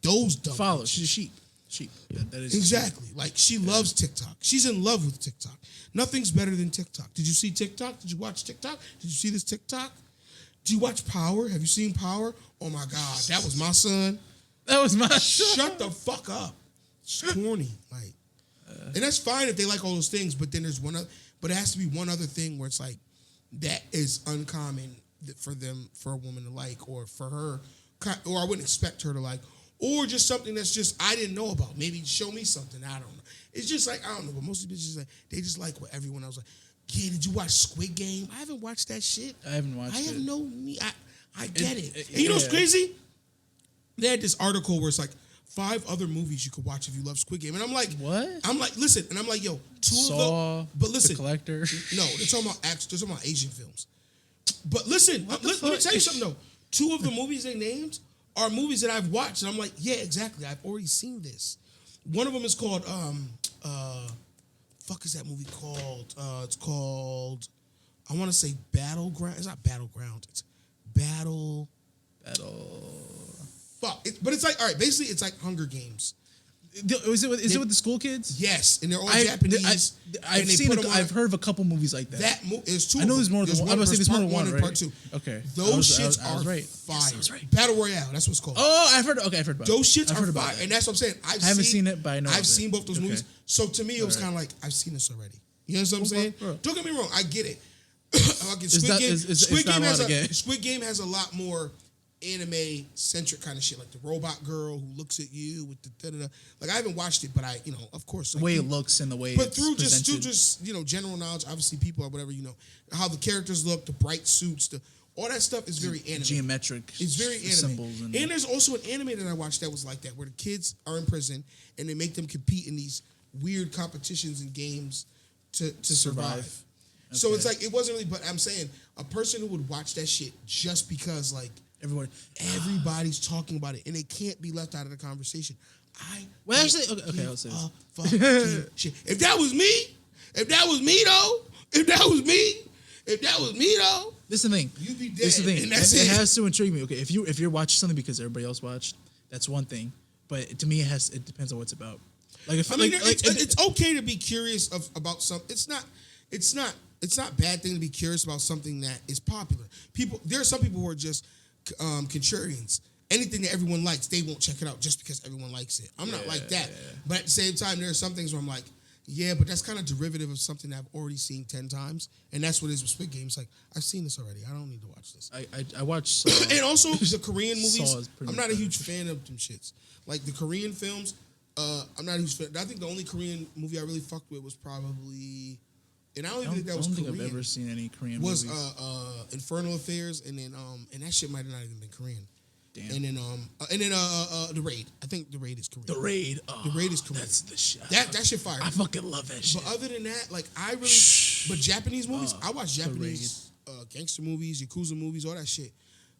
Those dumb. Follow. She's a sheep. Sheep. That is exactly. Like she loves TikTok. She's in love with TikTok. Nothing's better than TikTok. Did you see TikTok? Did you watch TikTok? Did you see this TikTok? Do you watch Power? Have you seen Power? Oh my God, that was my son. That was my Shut the fuck up. It's corny. Like, and that's fine if they like all those things, but then there's one other, but it has to be one other thing where it's like that is uncommon for a woman to like, or for her, or I wouldn't expect her to like. Or just something that's just I didn't know about. Maybe show me something. I don't know. It's just like I don't know. But most of the bitches they just like what everyone else like. Yeah, did you watch Squid Game? I haven't watched that shit. I haven't watched it. I have no. I get it. And you know what's crazy? They had this article where it's like 5 other movies you could watch if you love Squid Game, and I'm like, what? I'm like, listen, and I'm like, yo, Saw, but listen, The Collector. No, they're talking about Asian films. But listen, let me tell you something though. 2 of the movies they named are movies that I've watched, and I'm like, yeah, exactly. I've already seen this. One of them is called fuck is that movie called? It's called, I want to say Battleground. It's not Battleground. It's Battle. Fuck. But it's like, all right, basically it's like Hunger Games. Is it with the school kids? Yes, and they're all Japanese. I've heard of a couple movies like that. There's 2. I know there's more than one. I was saying there's more than one, right? Part 2. Okay, Those shits are right. fire. Yes, I was right. Battle Royale. That's what it's called. Oh, I've heard. Okay, I've heard about those shits are fire, and that's what I'm saying. I haven't seen it, but I know I've seen both those movies. So to me, it was kind of like I've seen this already. You know what I'm saying? Don't get me wrong. I get it. Squid Game has a lot more anime centric kind of shit, like the robot girl who looks at you with the da-da-da. Like I haven't watched it, but I, of course, the way it looks and the way, but through just general knowledge, obviously people or whatever, how the characters look, the bright suits, all that stuff is very anime. Geometric. It's very anime. Symbols and there's also an anime that I watched that was like that, where the kids are in prison and they make them compete in these weird competitions and games to survive. Okay. So it's like it wasn't really, but I'm saying a person who would watch that shit just because like everybody's talking about it and it can't be left out of the conversation. I'll say this. Shit. If that was me though, this is the thing. You'd be dead. This is the thing. And that's it has to intrigue me. Okay, if you're watching something because everybody else watched, that's one thing. But to me, it depends on what it's about. Like it's okay to be curious about something. It's not a bad thing to be curious about something that is popular. There are some people who are just contrarians. Anything that everyone likes, they won't check it out just because everyone likes it. I'm not like that. Yeah. But at the same time, there are some things where I'm like, yeah, but that's kind of derivative of something that I've already seen 10 times. And that's what it is with Squid Game. It's like, I've seen this already. I don't need to watch this. I watched Saw. And also, the Korean movies, I'm not a huge fan of them shits. Like, the Korean films, I'm not a huge fan. I think the only Korean movie I really fucked with was probably... And I don't even think that was Korean. I don't think I've ever seen any Korean movies. Was Infernal Affairs, and then and that shit might have not even been Korean. Damn. And then The Raid. I think The Raid is Korean. The Raid. Oh, The Raid is Korean. That's the shit. That shit fire. I fucking love that shit. But other than that, like I really. But Japanese movies, I watch Japanese gangster movies, Yakuza movies, all that shit.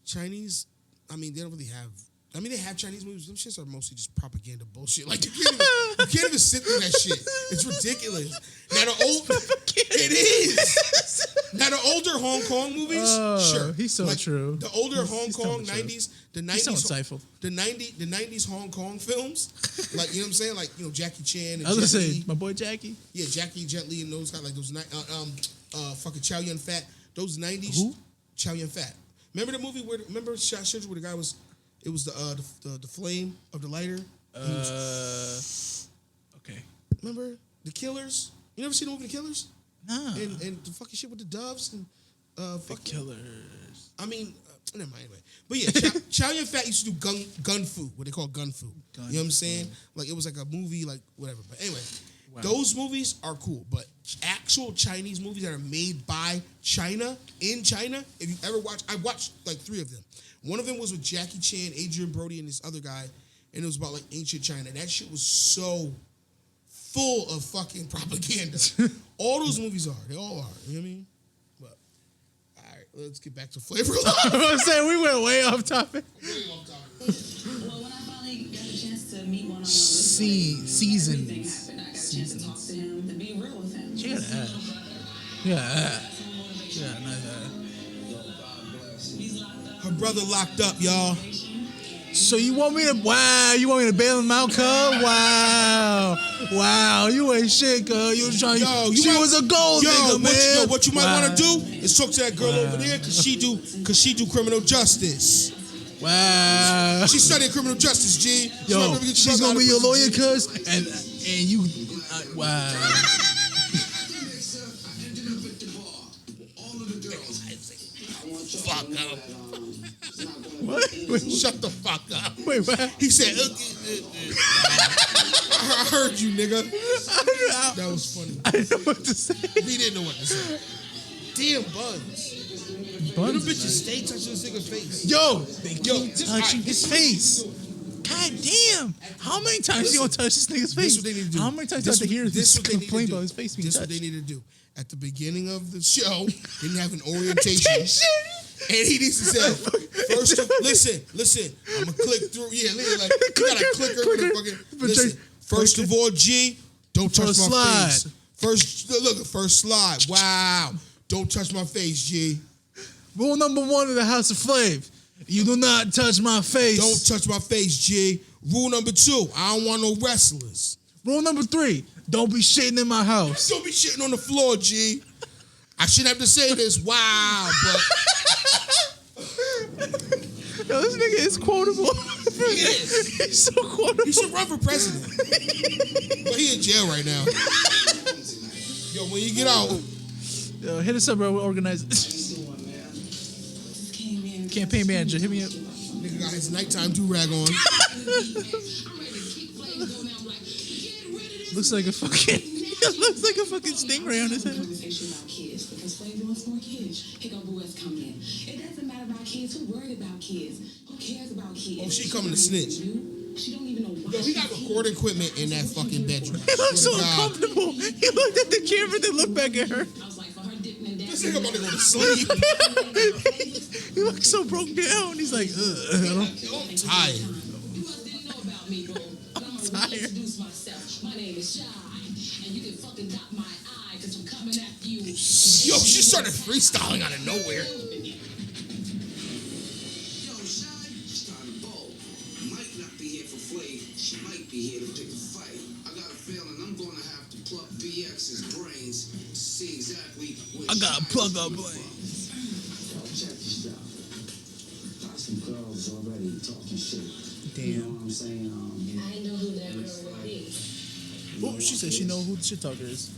Chinese, I mean, they don't really have. I mean, they have Chinese movies. Them shits are mostly just propaganda bullshit. Like you can't even, You can't even sit through that shit. It's ridiculous. Now it is. Now the older Hong Kong movies, sure. He's so true. The older Hong Kong 90s, the 90s, the 90s Hong Kong films, like you know what I'm saying, like you know Jackie Chan and I was gonna Jet say Li. my boy Jackie. Yeah, Jackie, Jet Li, and those guys like those fucking Chow Yun Fat. Those 90s. Who? Chow Yun Fat. Remember the movie where Shot Shit where the guy was? It was the flame of the lighter. Okay. Remember The Killers? You never seen the movie The Killers? Nah. And the fucking shit with the doves and The Killers. I mean, never mind. Anyway, but yeah, Chow Yun Fat used to do gun fu, what they call gun fu. You know what I'm saying? Like it was like a movie, like whatever. But anyway, those movies are cool. But actual Chinese movies that are made by China in China, if you ever watch, I watched like 3 of them. One of them was with Jackie Chan, Adrian Brody, and this other guy, and it was about like ancient China. That shit was so full of fucking propaganda. All those movies are. They all are. You know what I mean? But all right, let's get back to Flavor of Love. I'm saying we went way off topic. Well, when I finally got the chance to meet one-on-one with Seasons. everything happened. I got a chance to talk to him, to be real with him. She got an ass. Yeah, nice ass. Her brother locked up, y'all. So you want me to bail him out, cuz? Wow, you ain't shit, cuz. You was trying. She was a gold nigga, man. What you might want to do is talk to that girl over there, cause she do criminal justice. Wow. She's studying criminal justice, G. She's gonna be your lawyer, cuz, and you. Wow. Fuck up. What? Shut the fuck up. Wait, what? He said, I heard you, nigga. That was funny. I didn't know what to say. He didn't know what to say. Damn, Buns. Little bitches stay touching this nigga's face. They keep touching his face. God damn. How many times you gonna touch this nigga's face? This is what they need to do. How many times do I have to hear this complain about his face being This is touched? what they need to do. At the beginning of the show, they didn't have an orientation. And he needs to say, listen, I'm gonna click through. Yeah, like you got a clicker with a fucking. Listen, first of all, G, don't touch my face. First slide. Wow, don't touch my face, G. Rule number 1 of the House of Flav: you do not touch my face. Don't touch my face, G. Rule number 2: I don't want no wrestlers. Rule number 3: don't be shitting in my house. Don't be shitting on the floor, G. I shouldn't have to say this. Wow, but. Yo, this nigga is quotable. He is. He's so quotable. He should run for president. But he in jail right now. Yo, when you get out. Yo, hit us up, bro. We'll organize it. Campaign manager, hit me up. Nigga got his nighttime do-rag on. Looks like a fucking stingray on his head. Because Flavor wants more kids. Here go Boo come in. It doesn't matter about kids. Who worried about kids? Who cares about kids? Oh, she coming to snitch. She don't even know why. Yo, he got recording equipment in that fucking bedroom. He looks so uncomfortable. He looked at the camera, then looked back at her. I was like, for her dipping and This dancing. nigga about to go to sleep. He looks so broke down. He's like, I'm tired. You must didn't know about me, bro. But I'm gonna reintroduce myself. My name is Shy. And you can fucking dot my I, because I'm coming after you. Yo, she started freestyling out of nowhere. Yo, Shy, starting bold. Might not be here for Flav. She might be here to pick a fight. I got a feeling I'm gonna have to pluck BX's brains to see exactly what I gotta plug up. Yo, check this out. Got some girls already talking shit. Damn. You know what I'm saying? I ain't know who that girl would be. Oh, she said she know who the shit talker is.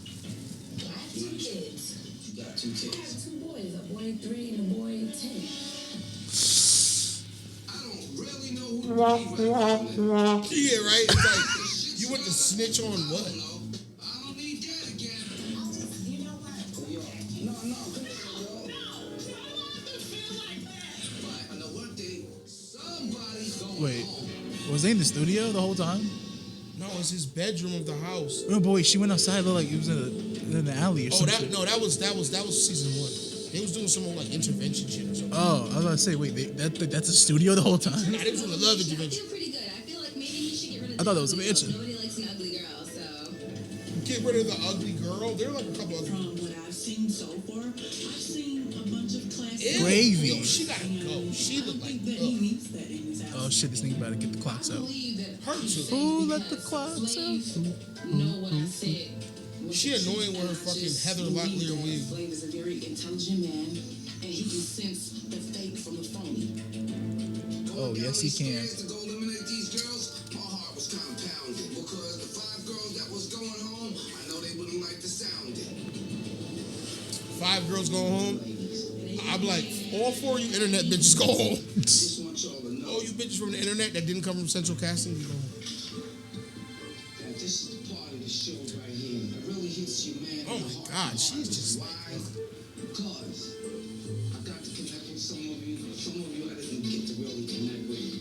I have 2 kids. You got 2 I kids. have 2 boys, a boy 3 and a boy 10. I don't really know who to believe right now. Yeah, right? It's like, you went to snitch on what? I don't need that again. You know what? Yo, no, come on, I know one thing. Somebody's going Wait, home. was they in the studio the whole time? No, it's his bedroom of the house. Oh boy, she went outside. Looked like it was in the alley or Oh, something. that was season 1. They was doing some like intervention shit or something. Oh, I was about to say, wait, that's a studio the whole time. Nah, they was doing a love I intervention. feel pretty good. I feel like maybe he should get rid of I thought that was a the ugly mansion. girl. Nobody likes an ugly girl. get rid of the ugly girl. There are like a couple of. From what I've seen so far, I've seen a bunch of classic. Gravy. Yo, she gotta go. She look like. that he needs that in his house. Oh shit, this nigga about to get the clocks out. Her too. Who let the clocks out? Know what I said. She annoying with her fucking Heather Locklear wig. Slade is a very intelligent man, and he can sense the fake from the phony. Oh yes, he can. To go eliminate these girls, my heart was compounded because the 5 girls that was going home, I know they wouldn't like the sound it. 5 girls going home. I'm like, all 4 of you internet bitches go home. Just want y'all to know All you bitches from the internet that didn't come from Central Casting, you go home. that this is the part of the show right here. It really hits you, man. Oh in the my heart. God, she's just Why? Because I got to connect with some of you. Some of you I didn't get to really connect with.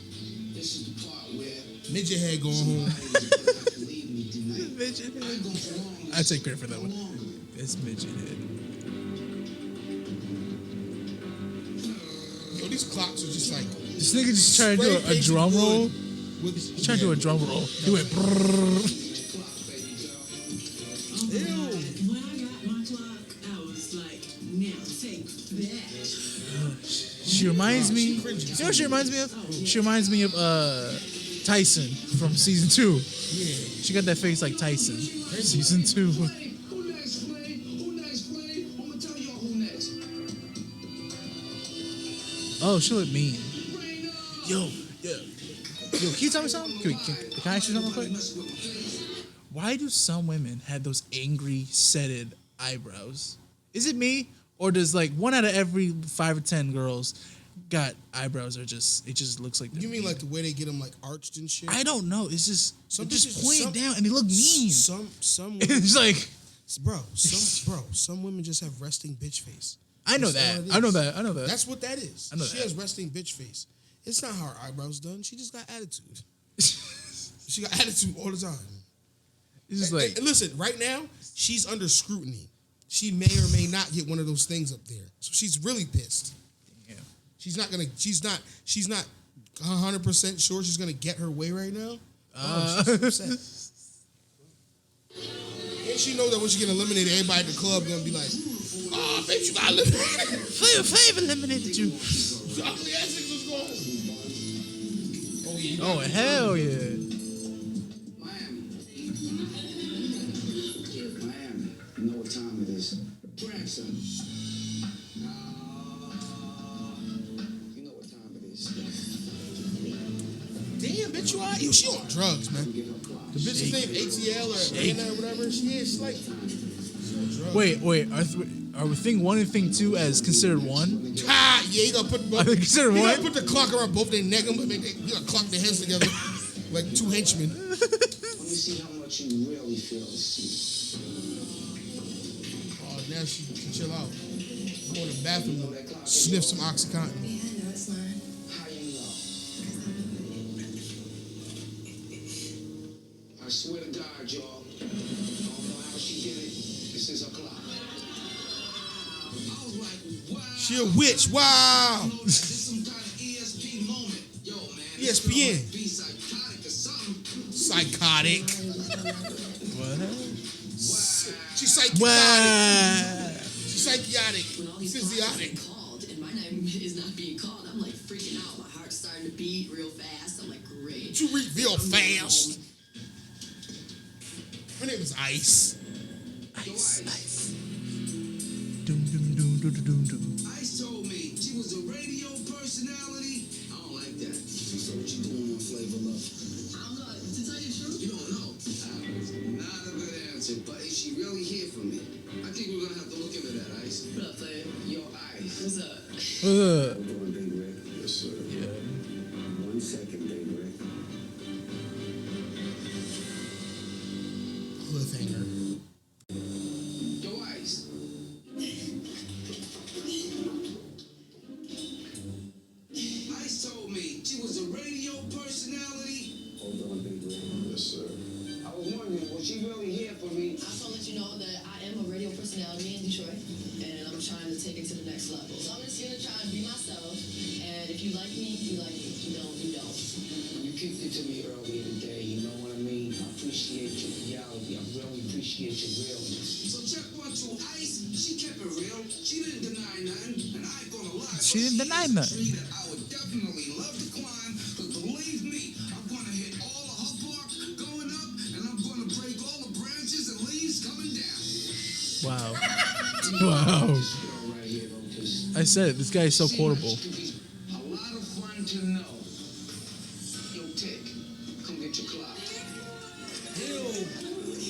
This is the part where Midget head going home. somebody's gonna leave me tonight. Midget I ain't gonna prolong I this take credit for that no one. longer. It's midget head. Yo, these clocks are just like. This nigga just trying to do a drum roll. He's trying to do a drum roll. He went brrrr. Ew. When I got my clock, I was like, now take that. She reminds me. She You cringes. know what she reminds me of? She reminds me of Tyson from season 2. Yeah. She got that face like Tyson. Season 2. Who next, Flay? Who next, Flay? I'm gonna tell y'all who next. Oh, she look mean. Yo, yeah. Yo, can you tell me something? Can I ask you something real quick? Why do some women have those angry, setted eyebrows? Is it me? Or does like 1 out of every 5 or 10 girls got eyebrows or just, it just looks like You mean like the way they get them like arched and shit? I don't know. It's just, Some it just bitches- pointed some- down and they look mean. Some women, It's like, some women just have resting bitch face. I know That's all that. it I know is. that. I know that. That's what that is. I know She that. has resting bitch face. It's not how her eyebrows done. She just got attitude. She got attitude all the time. It's just like, And listen, right now she's under scrutiny. She may or may not get one of those things up there. So she's really pissed. yeah. She's not 100% sure she's gonna get her way right now. Oh, she's upset. And she know that when she get eliminated, everybody at the club gonna be like, "Oh, bitch, you got eliminated." Flavor eliminated you. The ugly ass niggas was going. Oh yeah. Oh, hell yeah. Miami. Miami. You know what time it is. Branson. You know what time it is. Damn, bitch, you out? Yo, she on drugs, man. Give her clock. The bitch's name ATL or Atlanta or whatever. She is. She's like, she on drugs. Wait. Are we thing 1 and thing 2 as considered one? Ah, yeah, you gotta put both. Are they considered You one? gotta put the clock around both their neck and you gotta clock their heads together like 2 henchmen. Let me see how much you really feel the seat. Oh, now she can chill out. Go in the bathroom and sniff some Oxycontin. Yeah, I know it's mine. How you know? I swear to God, y'all. I don't know how she did it. This is her clock. I was like, wow. She a witch. Wow. This some kind of ESP moment. Yo, man. this ESPN. girl must be psychotic or something. Psychotic. What? She's psychotic. Wow. She's psychotic. When all these Physiotic. clocks are called and my name is not being called, I'm like freaking out. My heart's starting to beat real fast. I'm like, great. You read real I'm going fast. home. Her name is Ice. Ice. Doom, doom, doom, doom, doom, doom. Ice told me she was a radio personality. I don't like that. So what you doing on Flavor Love? I don't know. To tell you the truth, You don't know. Not a good answer, but is she really here for me? I think we're gonna have to look into that, Ice. what up, Flav? Yo, Ice. What's up? Ugh. Hold on, Big Rick. Yes, sir. Yeah. 1 second, Big Rick. Cliffhanger. Yo, Ice. Ice told me she was a radio personality. Hold on, Big Rick. Yes, sir. I was wondering, was she really here for me? I just want to let you know that I am a radio personality in Detroit, and I'm trying to take it to the next level. So I'm just here to try and be myself, and if you like me, you like me. If you don't, you don't. You kicked it to me earlier today, you know what I mean? I appreciate your reality. I really appreciate appreciate your realness. So check 1, 2, Ice. She kept it real. She didn't deny nothing, and I ain't gonna lie. She didn't deny nothing. Tree that I would definitely love to climb, because believe me, I'm gonna hit all of her bark going up, and I'm gonna break all the branches and leaves coming down. Wow. Wow. I said it. This guy is so quotable. A lot of fun to know. Yo, Tick, come get your clock.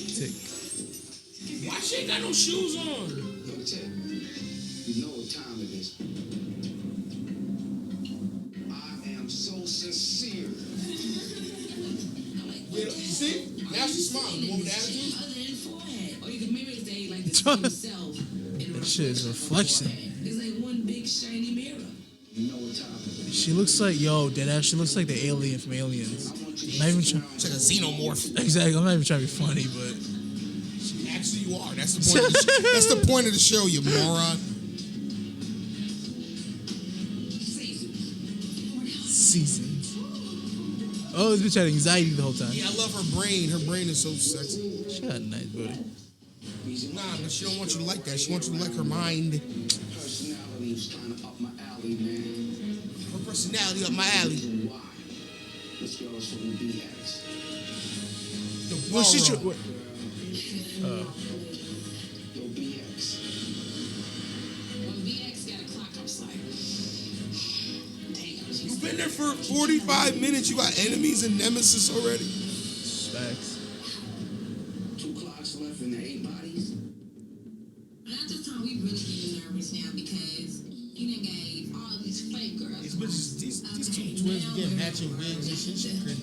Tick. Why she ain't got no shoes on? Yo, Tick, you know what time it is. I am so sincere. You see? Now she's smiling. The one with the attitude? Other than forehead. Or you could maybe say like the skin itself. That shit is reflection. It's like one big shiny mirror. You know what time it is. She looks like, yo, deadass, she looks like the alien from Aliens. I'm not even trying. It's like a xenomorph. Exactly. I'm not even trying to be funny, but Actually, you are. That's the point. Of the that's the point of the show, you moron. seasons. Oh, this bitch had anxiety the whole time. Yeah, I love her brain. Her brain is so sexy. She got a nice booty. Nah, but she don't want you to like that. She wants you to like her mind. Personality is kind of up my alley, man. Her personality up my alley. Why? This girl is from the DITDS. The Well, she borough. should. What? Yo, BX. When BX got a clock upside. Damn. You've been there for 45 minutes. You got enemies and nemesis already. Facts. 2 clocks left and 8 bodies. And at this time, we really getting nervous now because you done gave all these fake girls. These bitches, these two twins be getting matching wigs and shit. Shit crazy.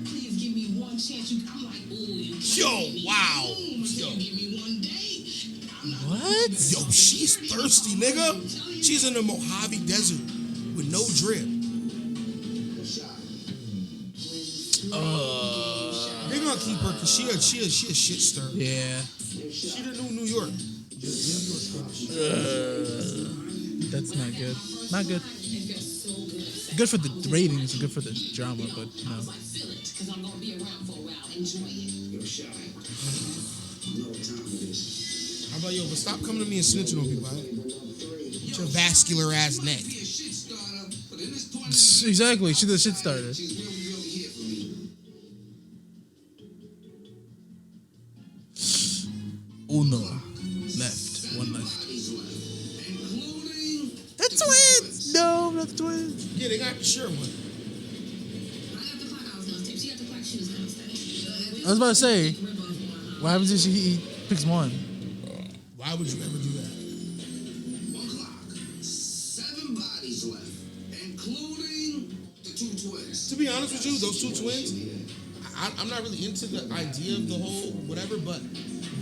Please give me one chance. I'm like, ooh. Yo, wow. Yo. Give me one day. What? Yo, she's thirsty, nigga. She's in the Mojave Desert with no drip. They're gonna keep her because she a shit stir. Yeah. She the new New York. That's not good. Not good. Good for the ratings and good for the drama, but no. Because I'm going to be around for a while. Enjoy it. Yo, Shy. You know what time it is. How about yo? But stop coming to me and snitching on people. Right? With your vascular ass neck. Be a shit starter, but in this point, Exactly. She's the shit starter. she's really here for me. Uno. Left. One left. Bodies left, including The twins! No, not the twins. Yeah, they got the sure one. I got the clock I was going to take. She got the clock she was going to stay. I was about to say, what happens if he picks one? Why would you ever do that? 1 clock. 7 bodies left, including the 2 twins. To be honest with you, those two twins, I'm not really into the idea of the whole whatever, but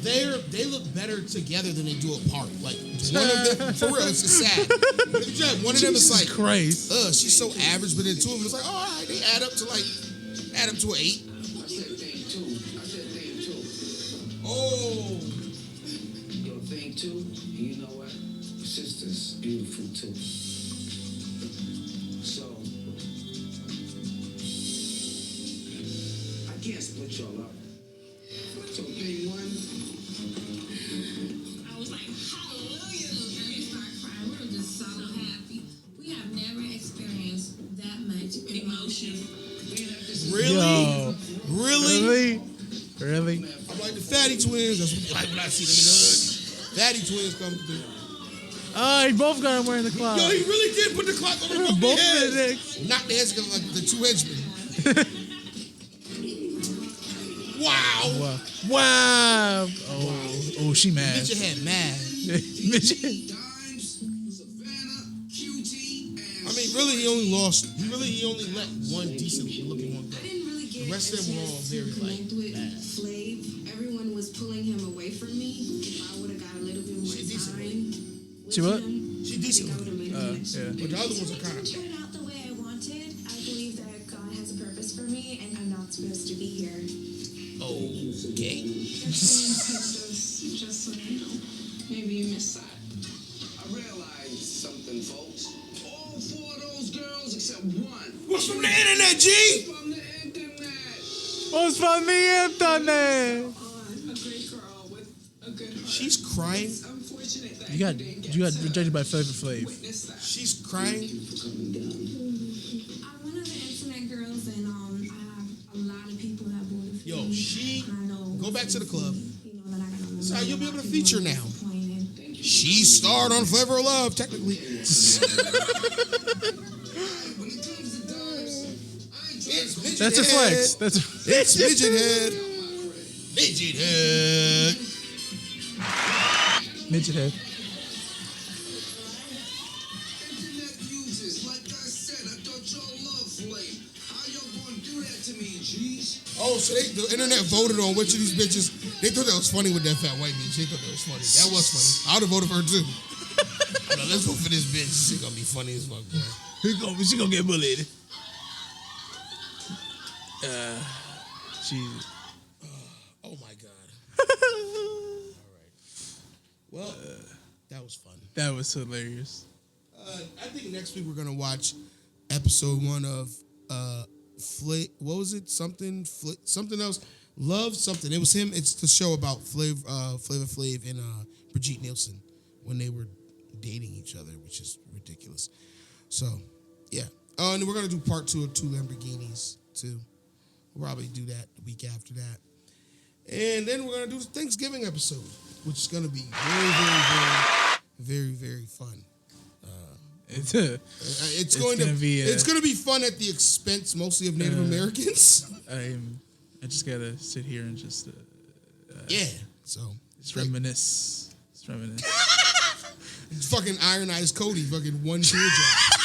they look better together than they do apart. Like one of them, for real, it's just sad. But if you have one of them is like, Christ. she's so average, but then 2 of them is like, oh, all right, they add up to an 8. I said thing 2. I said thing 2. Oh, Yo, thing 2, you know what? Sister's beautiful too. So, I can't split y'all up. So, thing 1, I was like, hallelujah. And we started crying. We were just so happy. We have never experienced that much emotion. really? Yo. Really? Really? I'm like the fatty twins. That's what like when I see them in the hood. Fatty twins come through. Oh, he both got him wearing the clock. Yo, he really did put the clock on the Both heads. of their dicks. Not the heads, like the 2 henchmen. Wow. Wow. Oh, she mad. Bitch, your head mad. Bitch. Dimes, Savannah, QT, and I mean, really, he only let one decent looking one go. I didn't really get The rest of them were all very connect with bad. Flav. Everyone was pulling him away from me. If I would have got a little bit more She decent. time with She what? him, She I decent. think I would have made a connection. Yeah. But the other ones are kind of. Turned out the way I wanted. I believe that God has a purpose for me, and I'm not supposed to be here. Okay. Just so you know, maybe you missed that. I realized something, folks. All 4 of those girls except 1 What's from the internet, G? from the internet. What's from the internet? She's crying. You got rejected by Flavor Flav. She's crying. I'm one of the internet girls, and I have a lot of people that voted for Yo, me. she And I know go back to the club. You know that I got That's how you'll be able to feature now. disappointed. She starred on Flavor of Love, technically. That's a flex. That's It's midget head. Midget head. midget head. Internet users, like I said, I thought y'all love Flame. How y'all gonna do that to me, G's? Oh, so the internet voted on which of these bitches. They thought that was funny with that fat white bitch. They thought that was funny. That was funny. I would have voted for her too. Now, let's vote for this bitch. She gonna be funny as fuck, boy. She gonna get bullied. Jesus. Oh my god. All right. Well, that was fun. That was hilarious. I think next week we're gonna watch episode 1 of what was it? Something else. Love something. It was him. It's the show about Flavor Flav and Brigitte Nielsen when they were dating each other, which is ridiculous. So, yeah. And we're gonna do part 2 of 2 Lamborghinis too. We'll probably do that the week after that. And then we're going to do the Thanksgiving episode, which is going to be very, very, very, very, very fun. It's going to be fun at the expense mostly of Native Americans. I just got to sit here and just... So... Just reminisce. It's reminisce. Fucking Iron Eyes Cody, fucking one teardrop.